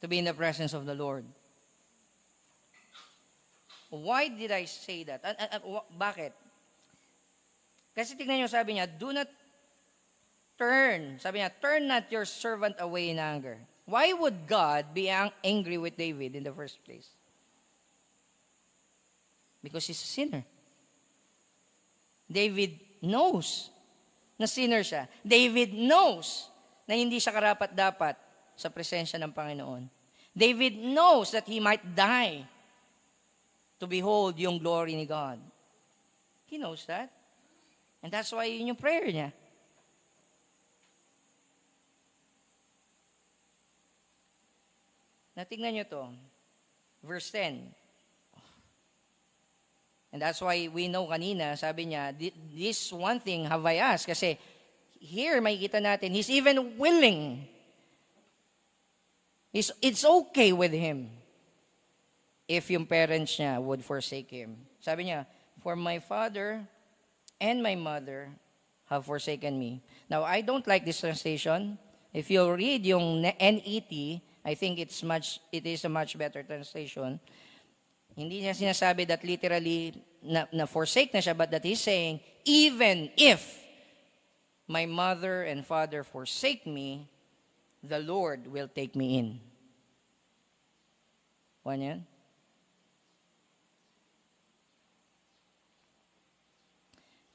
to be in the presence of the Lord. Why did I say that? Bakit? Kasi tignan niyo, sabi niya, do not turn. Sabi niya, turn not your servant away in anger. Why would God be angry with David in the first place? Because he's a sinner. David knows na sinner siya. David knows na hindi siya karapat-dapat sa presensya ng Panginoon. David knows that he might die to behold yung glory ni God. He knows that. And that's why yun yung prayer niya. Natingnan nyo to. Verse 10. And that's why we know kanina, sabi niya, this one thing have I asked. Kasi here, makikita natin, he's even willing. It's okay with him if yung parents niya would forsake him. Sabi niya, for my father and my mother have forsaken me. Now, I don't like this translation. If you read yung NET, I think it is a much better translation. Hindi niya sinasabi that literally na forsake na siya, but that he's saying, even if my mother and father forsake me, the Lord will take me in. Kuha niyan?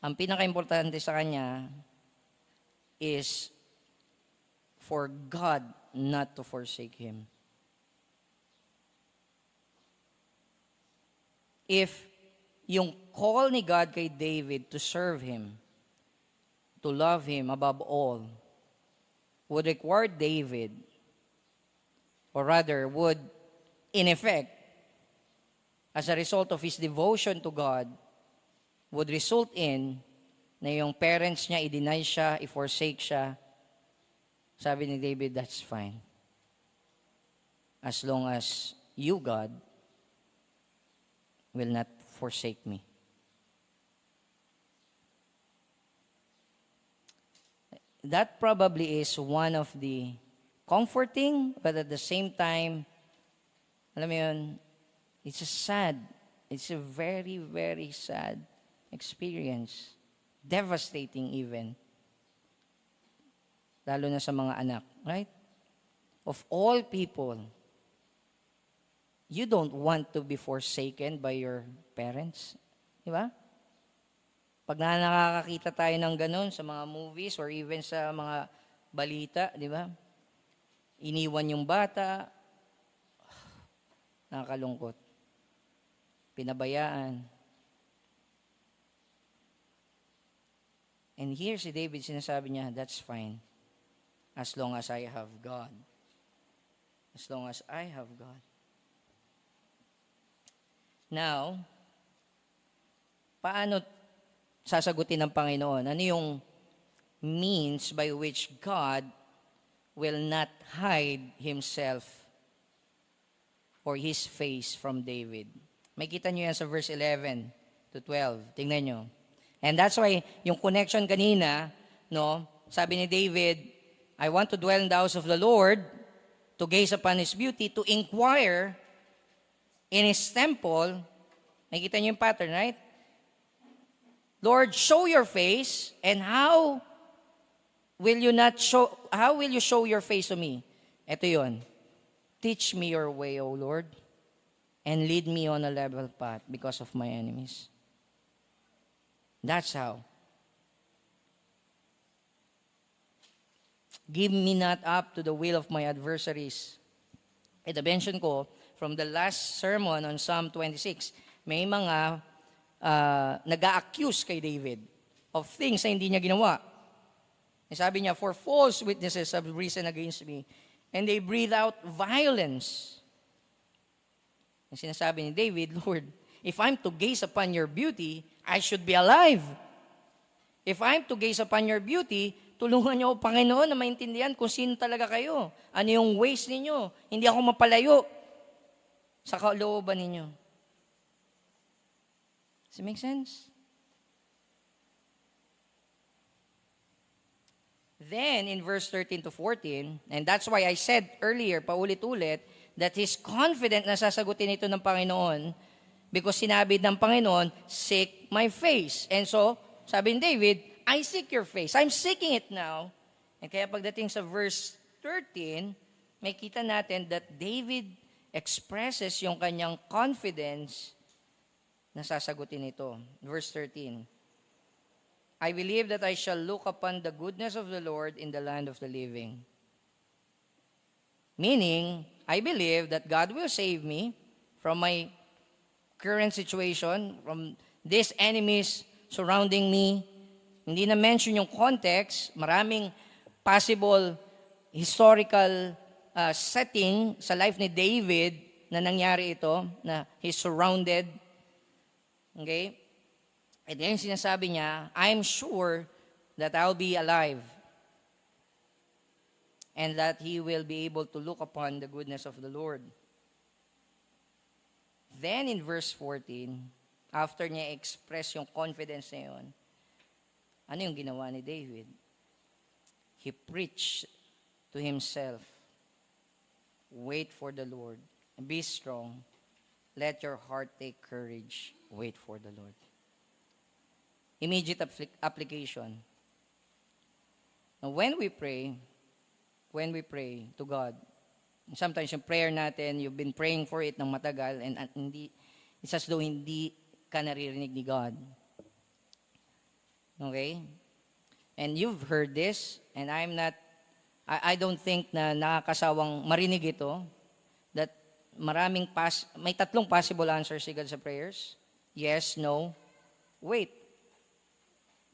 Ang pinaka-importante sa kanya is for God not to forsake him. If yung call ni God kay David to serve him, to love him above all, would require David or rather would, in effect, as a result of his devotion to God, would result in na yung parents niya, i-deny siya, i-forsake siya. Sabi ni David, that's fine. As long as you, God, will not forsake me. That probably is one of the comforting, but at the same time, alam mo yun, it's a sad, it's a very, very sad experience. Devastating even. Lalo na sa mga anak, right? Of all people, you don't want to be forsaken by your parents. Di ba? Pag nakakakita tayo ng ganun sa mga movies or even sa mga balita, di ba? Iniwan yung bata, nakakalungkot. Pinabayaan. And here si David, sinasabi niya, that's fine. As long as I have God. As long as I have God. Now, paano sasagutin ng Panginoon? Ano yung means by which God will not hide Himself or His face from David? May kita nyo yan sa verse 11 to 12. Tingnan nyo. And that's why, yung connection kanina, no, sabi ni David, I want to dwell in the house of the Lord, to gaze upon His beauty, to inquire in His temple. Nakikita niyo yung pattern, right? Lord, show your face, and how will you show your face to me? Ito yun. Teach me your way, O Lord, and lead me on a level path because of my enemies. That's how. Give me not up to the will of my adversaries. Ito, mention ko, from the last sermon on Psalm 26, may mga nag-a-accuse kay David of things na hindi niya ginawa. Sabi niya, for false witnesses have risen against me, and they breathe out violence. Ang sinasabi ni David, Lord, if I'm to gaze upon your beauty, I should be alive. If I'm to gaze upon your beauty, tulungan niyo, Panginoon, na maintindihan kung sino talaga kayo. Ano yung ways ninyo. Hindi ako mapalayo sa kalooban ninyo. Does it make sense? Then, in verse 13 to 14, and that's why I said earlier, paulit-ulit, that he's confident na sasagutin ito ng Panginoon because sinabi ng Panginoon, seek my face. And so, sabi ni David, I seek your face. I'm seeking it now. And kaya pagdating sa verse 13, may kita natin that David expresses yung kanyang confidence na sasagutin ito. Verse 13, I believe that I shall look upon the goodness of the Lord in the land of the living. Meaning, I believe that God will save me from my current situation, from these enemies surrounding me. Hindi na mention yung context, maraming possible historical setting sa life ni David na nangyari ito, na he's surrounded. Okay? And then sinasabi niya, I'm sure that I'll be alive and that he will be able to look upon the goodness of the Lord. Then in verse 14, after niya express yung confidence na yun, ano yung ginawa ni David? He preached to himself, wait for the Lord, be strong, let your heart take courage, wait for the Lord. Immediate application. Now, when we pray to God, sometimes yung prayer natin, you've been praying for it ng matagal, and hindi, it's as though hindi ka naririnig ni God. Okay? And you've heard this, and I don't think na nakakasawang marinig ito, that may tatlong possible answers si God sa prayers. Yes, no, wait.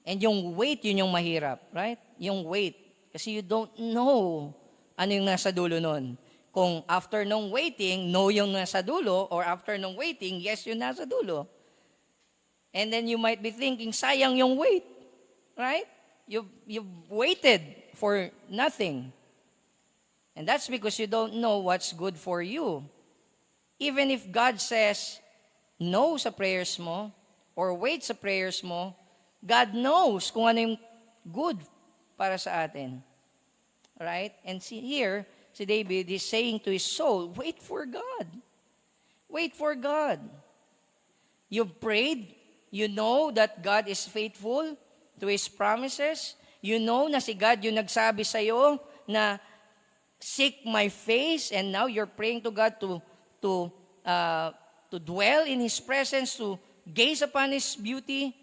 And yung wait, yun yung mahirap, right? Yung wait. Kasi you don't know ano yung nasa dulo nun. Kung after nung waiting, no yung nasa dulo, or after nung waiting, yes yung nasa dulo. And then you might be thinking, sayang yung wait. Right? You've waited for nothing. And that's because you don't know what's good for you. Even if God says no sa prayers mo, or wait sa prayers mo, God knows kung ano yung good para sa atin. Right? And see here, si David is saying to his soul, wait for God. Wait for God. You've prayed. You know that God is faithful to His promises. You know na si God yung nagsabi sa'yo na seek my face, and now you're praying to God to dwell in His presence, to gaze upon His beauty.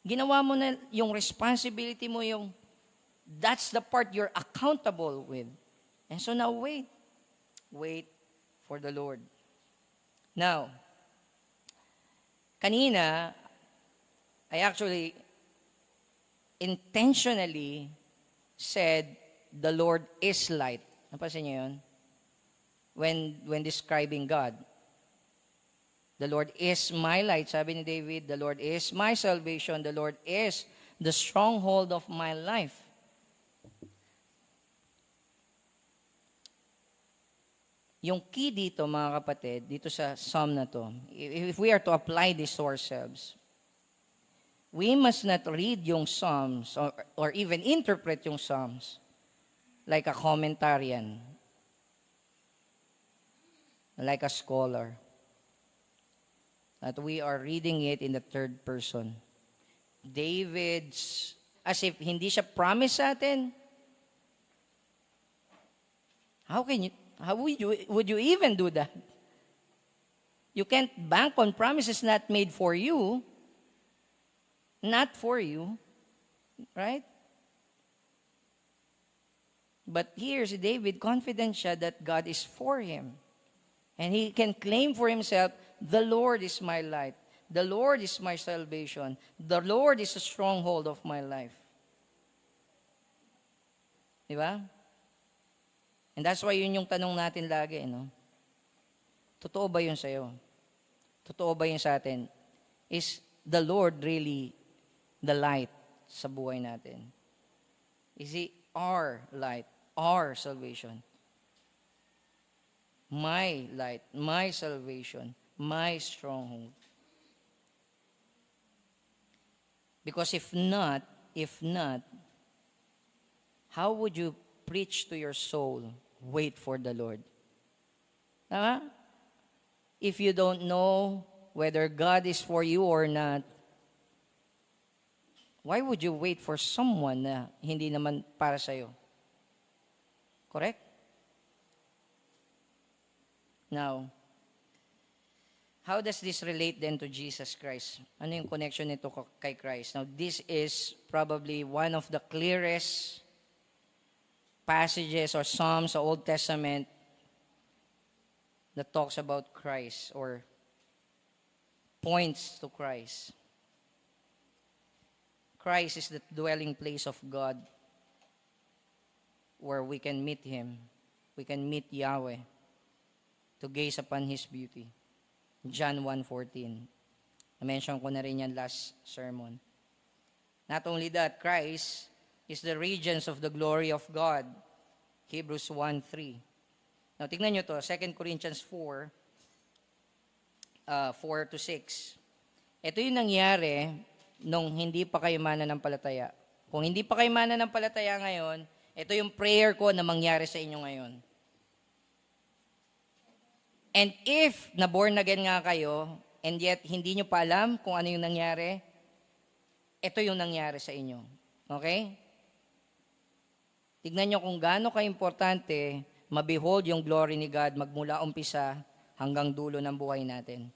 Ginawa mo na yung responsibility mo, that's the part you're accountable with. And so now wait. Wait for the Lord. Now, kanina, I actually intentionally said, the Lord is light. Napansin niyo yun? When describing God. The Lord is my light. Sabi ni David, the Lord is my salvation. The Lord is the stronghold of my life. Yung key dito, mga kapatid, dito sa psalm na to, if we are to apply this to ourselves, we must not read yung psalms or even interpret yung psalms like a commentarian, like a scholar. That we are reading it in the third person. David's, as if hindi siya promise sa atin. How would you even do that? You can't bank on promises not made for you, not for you, right? But here si David, confident siya that God is for him. And he can claim for himself, the Lord is my light. The Lord is my salvation. The Lord is a stronghold of my life. Diba? And that's why yun yung tanong natin lagi, no? Totoo ba yun sa'yo? Totoo ba yun sa atin? Is the Lord really the light sa buhay natin? Is He our light, our salvation? My light, my salvation, my stronghold. Because if not, how would you preach to your soul, wait for the Lord? If you don't know whether God is for you or not, why would you wait for someone na hindi naman para sa'yo? Correct? Now, how does this relate then to Jesus Christ? Ano yung connection nito kay Christ? Now, this is probably one of the clearest passages or psalms sa Old Testament that talks about Christ or points to Christ. Christ is the dwelling place of God where we can meet Him. We can meet Yahweh to gaze upon His beauty. John 1:14. Na-mention ko na rin yan last sermon. Not only that, Christ is the radiance of the glory of God. Hebrews 1:3. Now, tignan nyo to, 2 Corinthians 4, 4-6. Ito yung nangyari nung hindi pa kayo mananampalataya. Kung hindi pa kayo mananampalataya ngayon, ito yung prayer ko na mangyari sa inyo ngayon. And if na-born again nga kayo, and yet hindi nyo pa alam kung ano yung nangyari, ito yung nangyari sa inyo. Okay? Tignan nyo kung gaano ka-importante ma-behold yung glory ni God magmula umpisa hanggang dulo ng buhay natin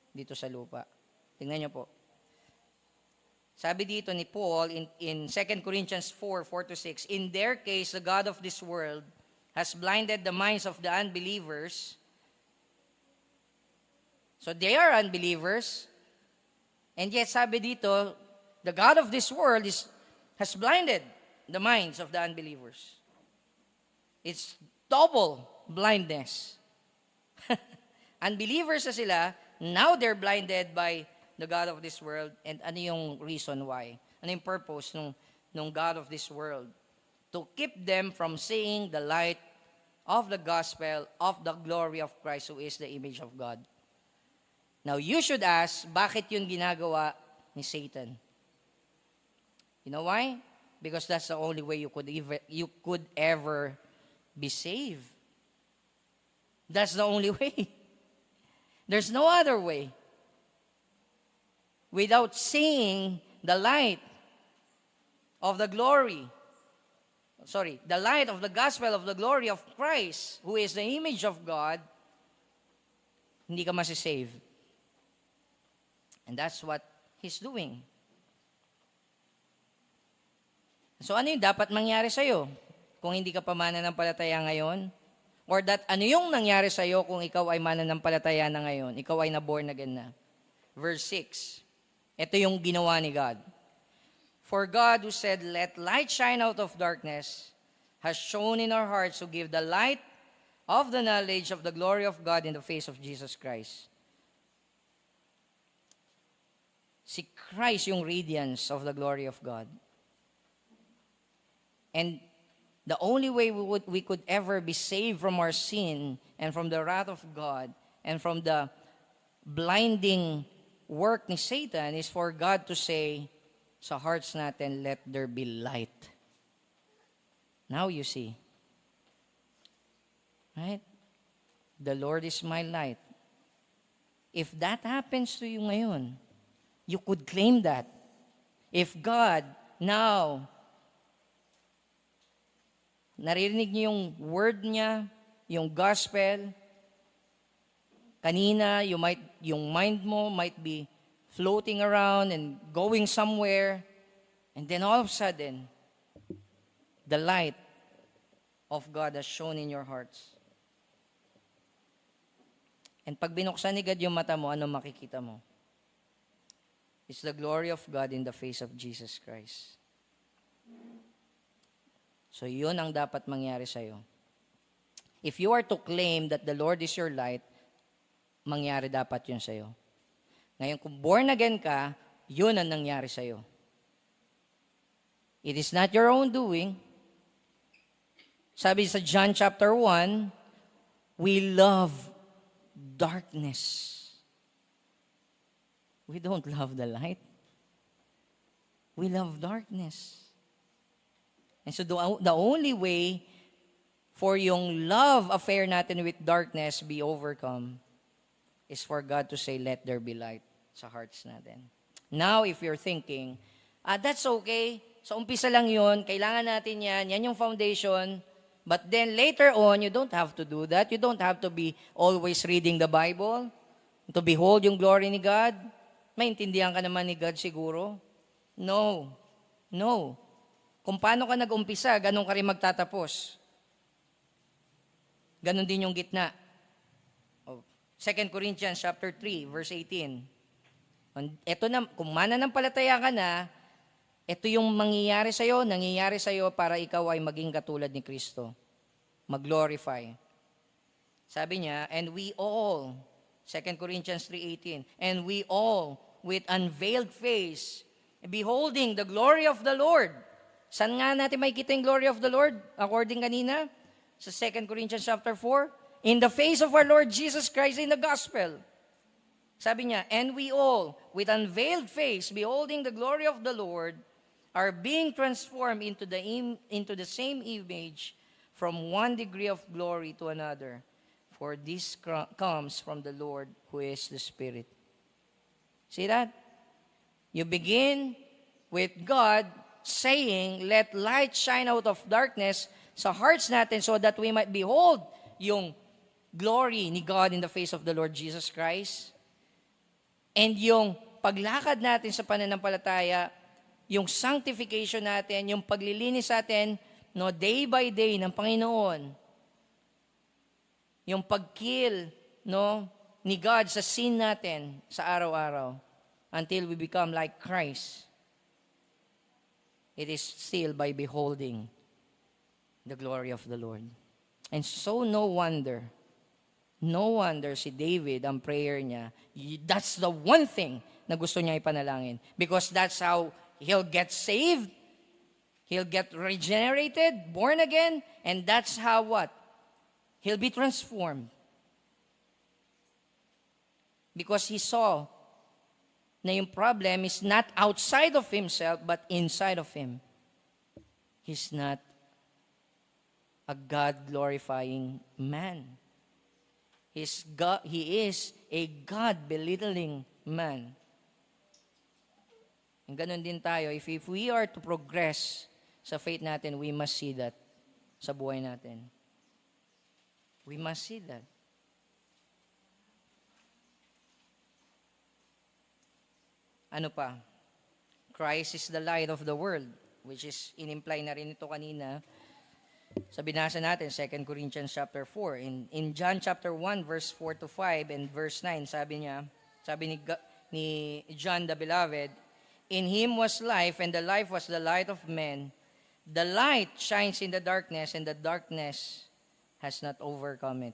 dito sa lupa. Tignan nyo po. Sabi dito ni Paul in 2 Corinthians 4:4-6, in their case, the God of this world has blinded the minds of the unbelievers. So they are unbelievers. And yet sabi dito, the God of this world has blinded the minds of the unbelievers. It's double blindness. Unbelievers na sila, now they're blinded by the God of this world. And ano yung reason why? Ano yung purpose nung God of this world? To keep them from seeing the light of the gospel of the glory of Christ who is the image of God. Now, you should ask, bakit yun ginagawa ni Satan? You know why? Because that's the only way you could ever be saved. That's the only way. There's no other way. Without seeing the light of the the light of the gospel of the glory of Christ, who is the image of God, hindi ka masisave. And that's what He's doing. So ano yung dapat mangyari sa'yo kung hindi ka pa mananampalataya ngayon? Or ano yung nangyari sa'yo kung ikaw ay mananampalataya na ngayon? Ikaw ay na-born again na. Verse 6. Ito yung ginawa ni God. For God who said, let light shine out of darkness, has shown in our hearts to give the light of the knowledge of the glory of God in the face of Jesus Christ. Si Christ yung radiance of the glory of God. And the only way we could ever be saved from our sin and from the wrath of God and from the blinding work ni Satan is for God to say sa hearts natin, let there be light. Now you see. Right? The Lord is my light. If that happens to you ngayon, you could claim that. If God now naririnig niyo yung word niya, yung gospel, kanina, yung mind mo might be floating around and going somewhere, and then all of a sudden, the light of God has shone in your hearts. And pag binuksan ni God yung mata mo, ano makikita mo? It's the glory of God in the face of Jesus Christ. So yun ang dapat mangyari sa'yo. If you are to claim that the Lord is your light, mangyari dapat yun sa'yo. Ngayon, kung born again ka, yun ang nangyari sa'yo. It is not your own doing. Sabi sa John chapter 1, we love darkness. We don't love the light. We love darkness. And so the only way for yung love affair natin with darkness be overcome is for God to say, let there be light sa hearts natin. Now, if you're thinking, that's okay. So, umpisa lang yun. Kailangan natin yan. Yan yung foundation. But then, later on, you don't have to do that. You don't have to be always reading the Bible to behold yung glory ni God. Maintindihan ka naman ni God siguro. No. No. Kung paano ka nag-umpisa, ganun ka rin magtatapos. Ganun din yung gitna. 2 Corinthians chapter 3, verse 18. Ito na, kung mananampalataya ka na, ito yung mangyayari sa'yo, nangyayari sa'yo para ikaw ay maging katulad ni Kristo. Mag-glorify. Sabi niya, and we all, 2 Corinthians 3:18, and we all, with unveiled face, beholding the glory of the Lord. Saan nga natin makikita yung glory of the Lord? According kanina, sa 2 Corinthians chapter 4, in the face of our Lord Jesus Christ in the gospel. Sabi niya, and we all, with unveiled face, beholding the glory of the Lord, are being transformed into the same image from one degree of glory to another. For this comes from the Lord who is the Spirit. See that? You begin with God saying, let light shine out of darkness sa hearts natin so that we might behold yung glory ni God in the face of the Lord Jesus Christ. And yung paglakad natin sa pananampalataya, yung sanctification natin, yung paglilinis natin, no, day by day ng Panginoon, yung pag-kill, no, ni God sa sin natin sa araw-araw until we become like Christ. It is still by beholding the glory of the Lord. And so no wonder si David, ang prayer niya, that's the one thing na gusto niya ipanalangin. Because that's how he'll get saved, he'll get regenerated, born again, and that's how what? He'll be transformed. Because he saw na yung problem is not outside of himself, but inside of him. He's not a God-glorifying man. He is a God-belittling man. And ganun din tayo. If we are to progress sa faith natin, we must see that sa buhay natin. We must see that. Ano pa? Christ is the light of the world, which is in-imply na rin ito kanina. Sa binasa natin, 2 Corinthians chapter 4. In John chapter 1, verse 4 to 5 and verse 9, sabi ni John the Beloved, in him was life, and the life was the light of men. The light shines in the darkness, and the darkness has not overcome it.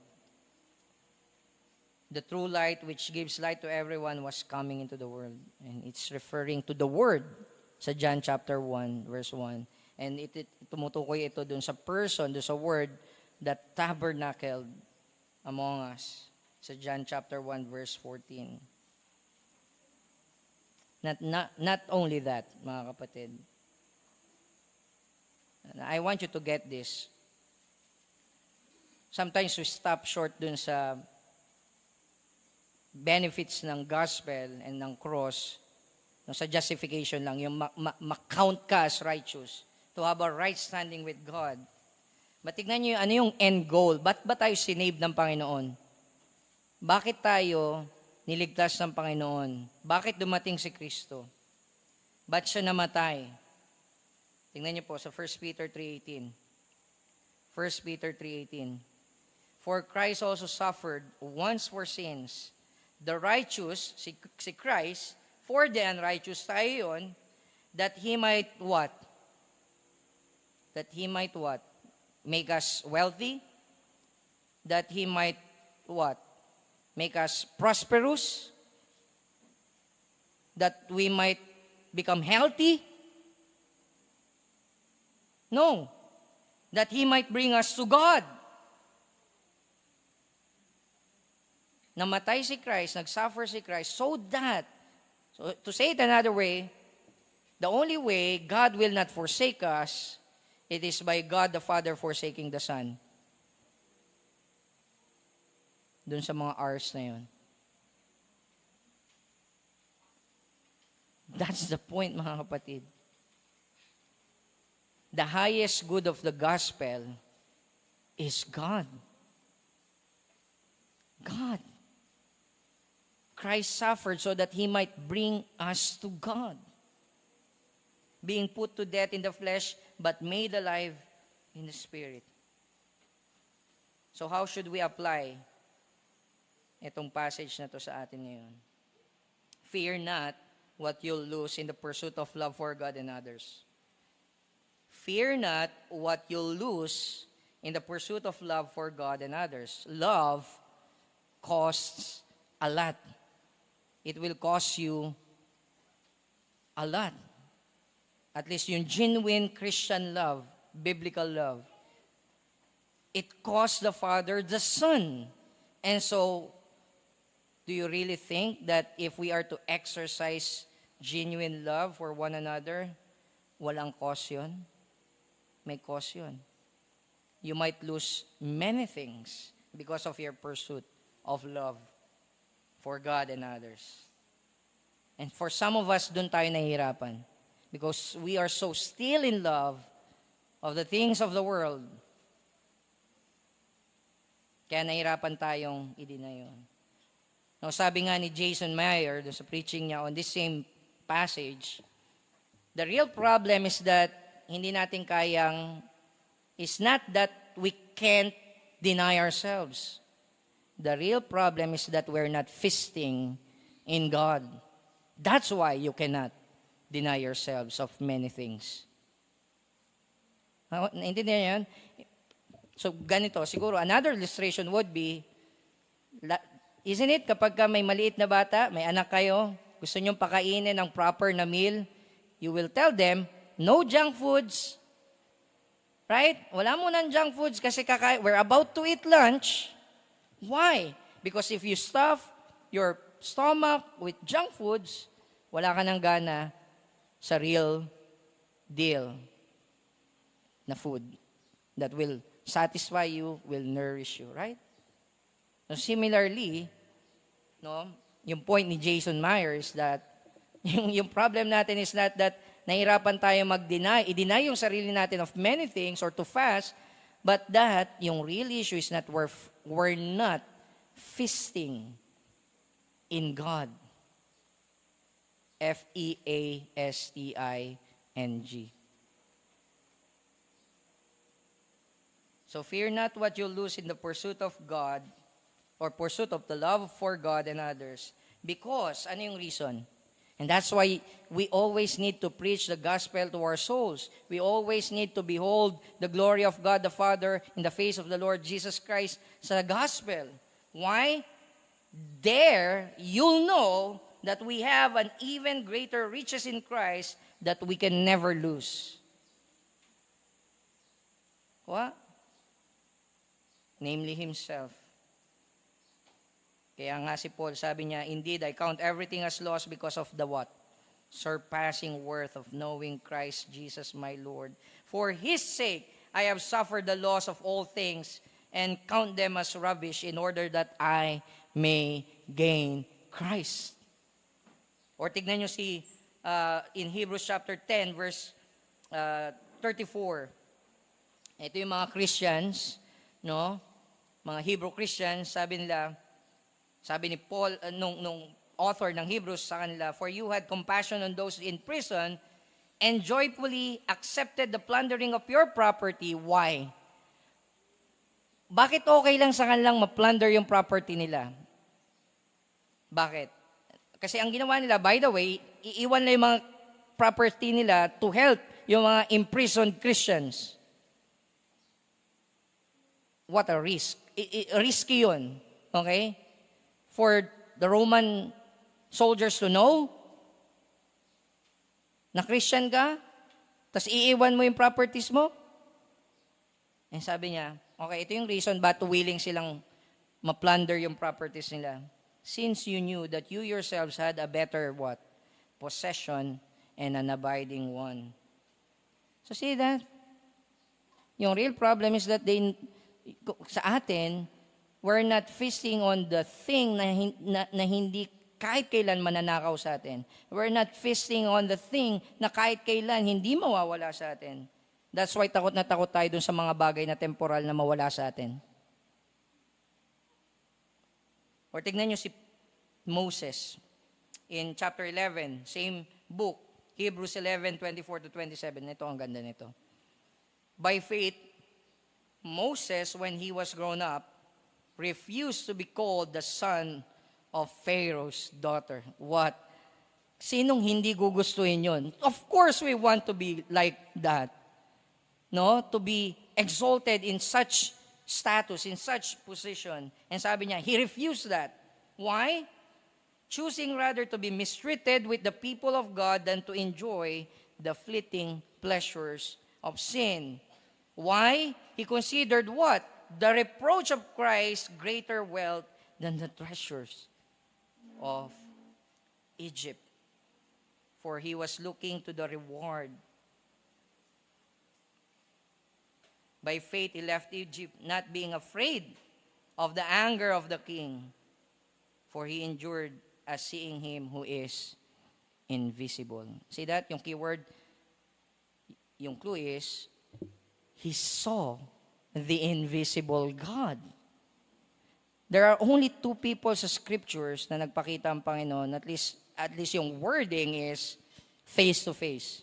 The true light which gives light to everyone was coming into the world. And it's referring to the Word sa John chapter 1, verse 1. And tumutukoy ito dun sa person, dun sa Word that tabernacled among us. Sa John chapter 1, verse 14. Not only that, mga kapatid. I want you to get this. Sometimes we stop short dun sa benefits ng gospel and ng cross, sa justification lang, yung ma-count ka as righteous, to have a right standing with God. But tignan nyo ano yung end goal. Ba't ba tayo sinave ng Panginoon? Bakit tayo niligtas ng Panginoon? Bakit dumating si Kristo? Ba't siya namatay? Tingnan niyo po sa 1 Peter 3:18. 1 Peter 3:18. For Christ also suffered once for sins. The righteous, si Christ, for the unrighteous, tayo yun, that He might what? That He might what? Make us wealthy? That He might what? Make us prosperous? That we might become healthy? No. That He might bring us to God. Namatay si Christ, nagsuffer si Christ, so that, so to say it another way, the only way God will not forsake us, it is by God the Father forsaking the Son. Doon sa mga R's na yun. That's the point, mga kapatid. The highest good of the gospel is God. God. Christ suffered so that He might bring us to God. Being put to death in the flesh, but made alive in the Spirit. So how should we apply itong passage na to sa atin ngayon? Fear not what you'll lose in the pursuit of love for God and others. Fear not what you'll lose in the pursuit of love for God and others. Love costs a lot. It will cost you a lot. At least yung genuine Christian love, biblical love, it costs the Father the Son. And so, do you really think that if we are to exercise genuine love for one another, walang cost yun? May cost yun. You might lose many things because of your pursuit of love for God and others. And for some of us, dun tayo nahihirapan. Because we are so still in love of the things of the world. Kaya nahihirapan tayong i-deny yun. Now, sabi nga ni Jason Meyer, dun sa preaching niya on this same passage, the real problem is that hindi natin kayang, is not that we can't deny ourselves. The real problem is that we're not feasting in God. That's why you cannot deny yourselves of many things. Naintindihan yan? So ganito, siguro another illustration would be, isn't it, kapag ka may maliit na bata, may anak kayo, gusto nyong pakainin ng proper na meal, you will tell them, no junk foods. Right? Wala mo ng junk foods kasi we're about to eat lunch. Why? Because if you stuff your stomach with junk foods, wala ka ng gana sa real deal na food that will satisfy you, will nourish you, right? So similarly, no, yung point ni Jason Myers that yung problem natin is not that nahirapan tayo i-deny yung sarili natin of many things or to fast, but that yung real issue is not we're not feasting in God. F-E-A-S-T-I-N-G. So fear not what you'll lose in the pursuit of God or pursuit of the love for God and others. Because, ano yung reason? And that's why we always need to preach the gospel to our souls. We always need to behold the glory of God the Father in the face of the Lord Jesus Christ sa gospel. Why? There, you'll know that we have an even greater riches in Christ that we can never lose. What? Namely Himself. Kaya nga si Paul, sabi niya, indeed, I count everything as loss because of the what? Surpassing worth of knowing Christ Jesus my Lord. For His sake, I have suffered the loss of all things and count them as rubbish in order that I may gain Christ. Or tignan nyo in Hebrews chapter 10, verse 34. Ito yung mga Christians, no? Mga Hebrew Christians, sabi ni Paul, nung author ng Hebrews sa kanila, for you had compassion on those in prison and joyfully accepted the plundering of your property. Why? Bakit okay lang sa kanilang ma-plunder yung property nila? Bakit? Kasi ang ginawa nila, by the way, iiwan na yung mga property nila to help yung mga imprisoned Christians. What a risk. Risky yun. Okay? For the Roman soldiers to know na Christian ka, tapos iiwan mo yung properties mo. And sabi niya, okay, ito yung reason ba't willing silang ma-plunder yung properties nila. Since you knew that you yourselves had a better what? Possession and an abiding one. So see that? Yung real problem is that sa atin, we're not feasting on the thing na hindi kahit kailan mananakaw sa atin. We're not feasting on the thing na kahit kailan hindi mawawala sa atin. That's why takot na takot tayo dun sa mga bagay na temporal na mawala sa atin. Or tignan nyo si Moses in chapter 11, same book, Hebrews 11:24-27. Ito ang ganda nito. By faith, Moses, when he was grown up, refused to be called the son of Pharaoh's daughter. What? Sinong hindi gugustuhin yun? Of course, we want to be like that. No? To be exalted in such status, in such position. And sabi niya, he refused that. Why? Choosing rather to be mistreated with the people of God than to enjoy the fleeting pleasures of sin. Why? He considered what? The reproach of Christ greater wealth than the treasures of Egypt. For he was looking to the reward. By faith he left Egypt, not being afraid of the anger of the king, for he endured as seeing him who is invisible. See that? Yung keyword, yung clue is, he saw the invisible God. There are only two people sa scriptures na nagpakita ang Panginoon, at least yung wording is face to face.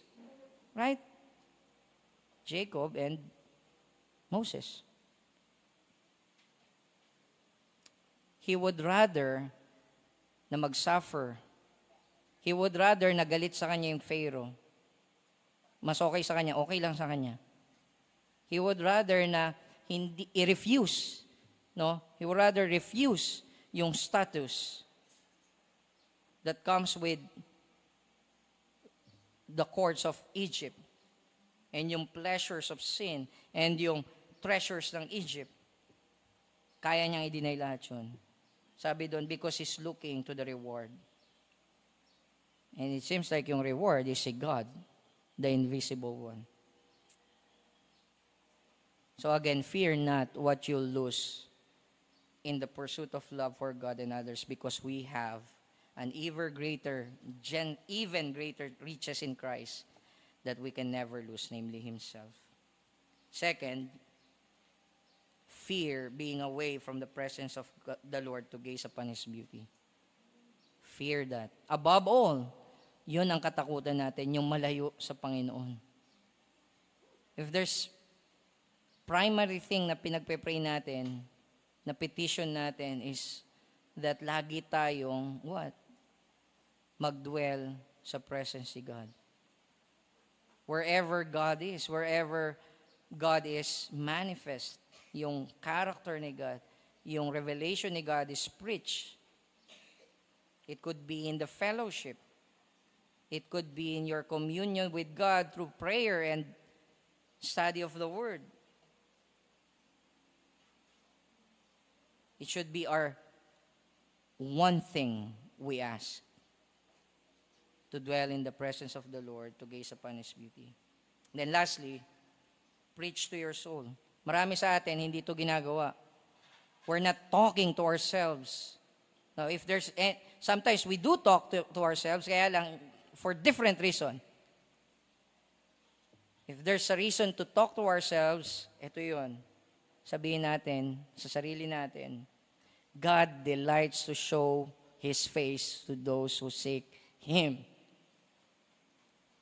Right? Jacob and Moses. He would rather na mag-suffer. He would rather na galit sa kanya yung Pharaoh. Mas okay sa kanya, okay lang sa kanya. He would rather na hindi i-refuse, no? He would rather refuse yung status that comes with the courts of Egypt and yung pleasures of sin and yung treasures ng Egypt. Kaya niyang i-deny lahat yun. Sabi doon, because he's looking to the reward. And it seems like yung reward is si God, the invisible one. So again, fear not what you'll lose in the pursuit of love for God and others, because we have an even greater riches in Christ that we can never lose, namely Himself. Second, fear being away from the presence of the Lord to gaze upon His beauty. Fear that. Above all, yun ang katakutan natin, yung malayo sa Panginoon. If there's primary thing na pinagpe-pray natin, na petition natin is that lagi tayong, what? Magdwell sa presence ni God. Wherever God is manifest, yung character ni God, yung revelation ni God is preached. It could be in the fellowship. It could be in your communion with God through prayer and study of the Word. It should be our one thing we ask, to dwell in the presence of the Lord, to gaze upon His beauty. And then lastly, preach to your soul. Marami sa atin, hindi ito ginagawa. We're not talking to ourselves. Now, if there's, sometimes we do talk to ourselves, kaya lang, for different reason. If there's a reason to talk to ourselves, ito yun. Sabihin natin sa sarili natin, God delights to show His face to those who seek Him.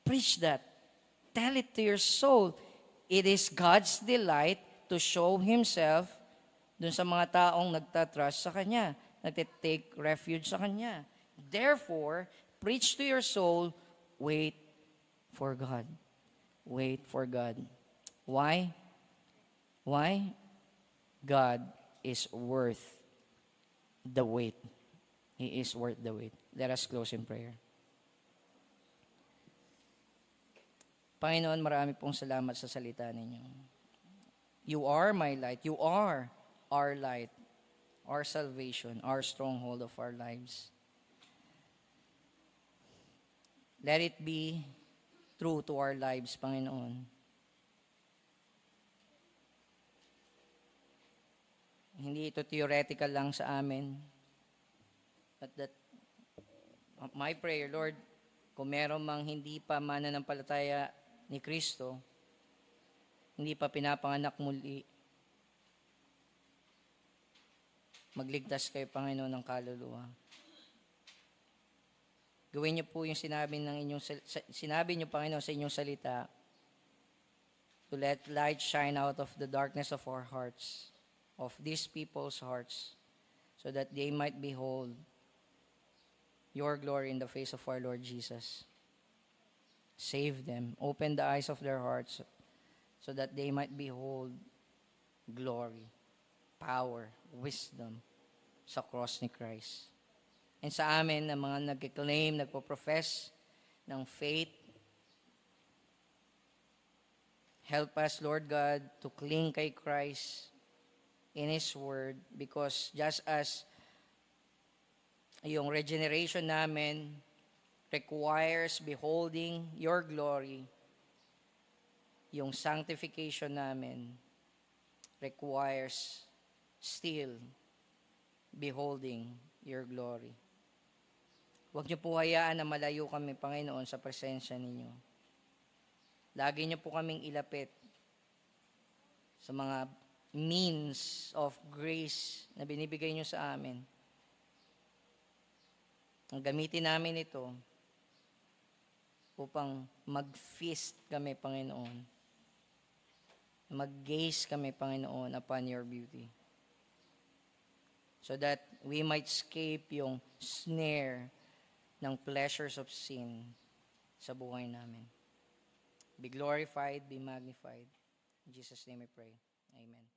Preach that. Tell it to your soul. It is God's delight to show Himself dun sa mga taong nagtatrust sa Kanya, nagtitake refuge sa Kanya. Therefore, preach to your soul, wait for God. Wait for God. Why? Why? God is worth the wait. He is worth the wait. Let us close in prayer. Panginoon, marami pong salamat sa salita ninyo. You are my light. You are our light, our salvation, our stronghold of our lives. Let it be true to our lives, Panginoon. Hindi ito theoretical lang sa amin. But that, my prayer, Lord, kung meron mang hindi pa mananampalataya ni Kristo, hindi pa pinapanganak muli, magligtas kayo, Panginoon, ng kaluluwa. Gawin niyo po yung sinabi niyo, Panginoon, sa inyong salita, to let light shine out of the darkness of our hearts, of these people's hearts, so that they might behold your glory in the face of our Lord Jesus. Save them. Open the eyes of their hearts so that they might behold glory, power, wisdom sa cross ni Christ. And sa amin, na mga nag-claim, nagpo-profess ng faith, help us, Lord God, to cling kay Christ in His Word, because just as yung regeneration namin requires beholding your glory, yung sanctification namin requires still beholding your glory. Huwag niyo po hayaan na malayo kami, Panginoon, sa presensya ninyo. Lagi niyo po kaming ilapit sa mga means of grace na binibigay niyo sa amin. Ang gamitin namin ito upang mag-feast kami, Panginoon. Mag-gaze kami, Panginoon, upon your beauty. So that we might escape yung snare ng pleasures of sin sa buhay namin. Be glorified, be magnified. In Jesus' name we pray. Amen.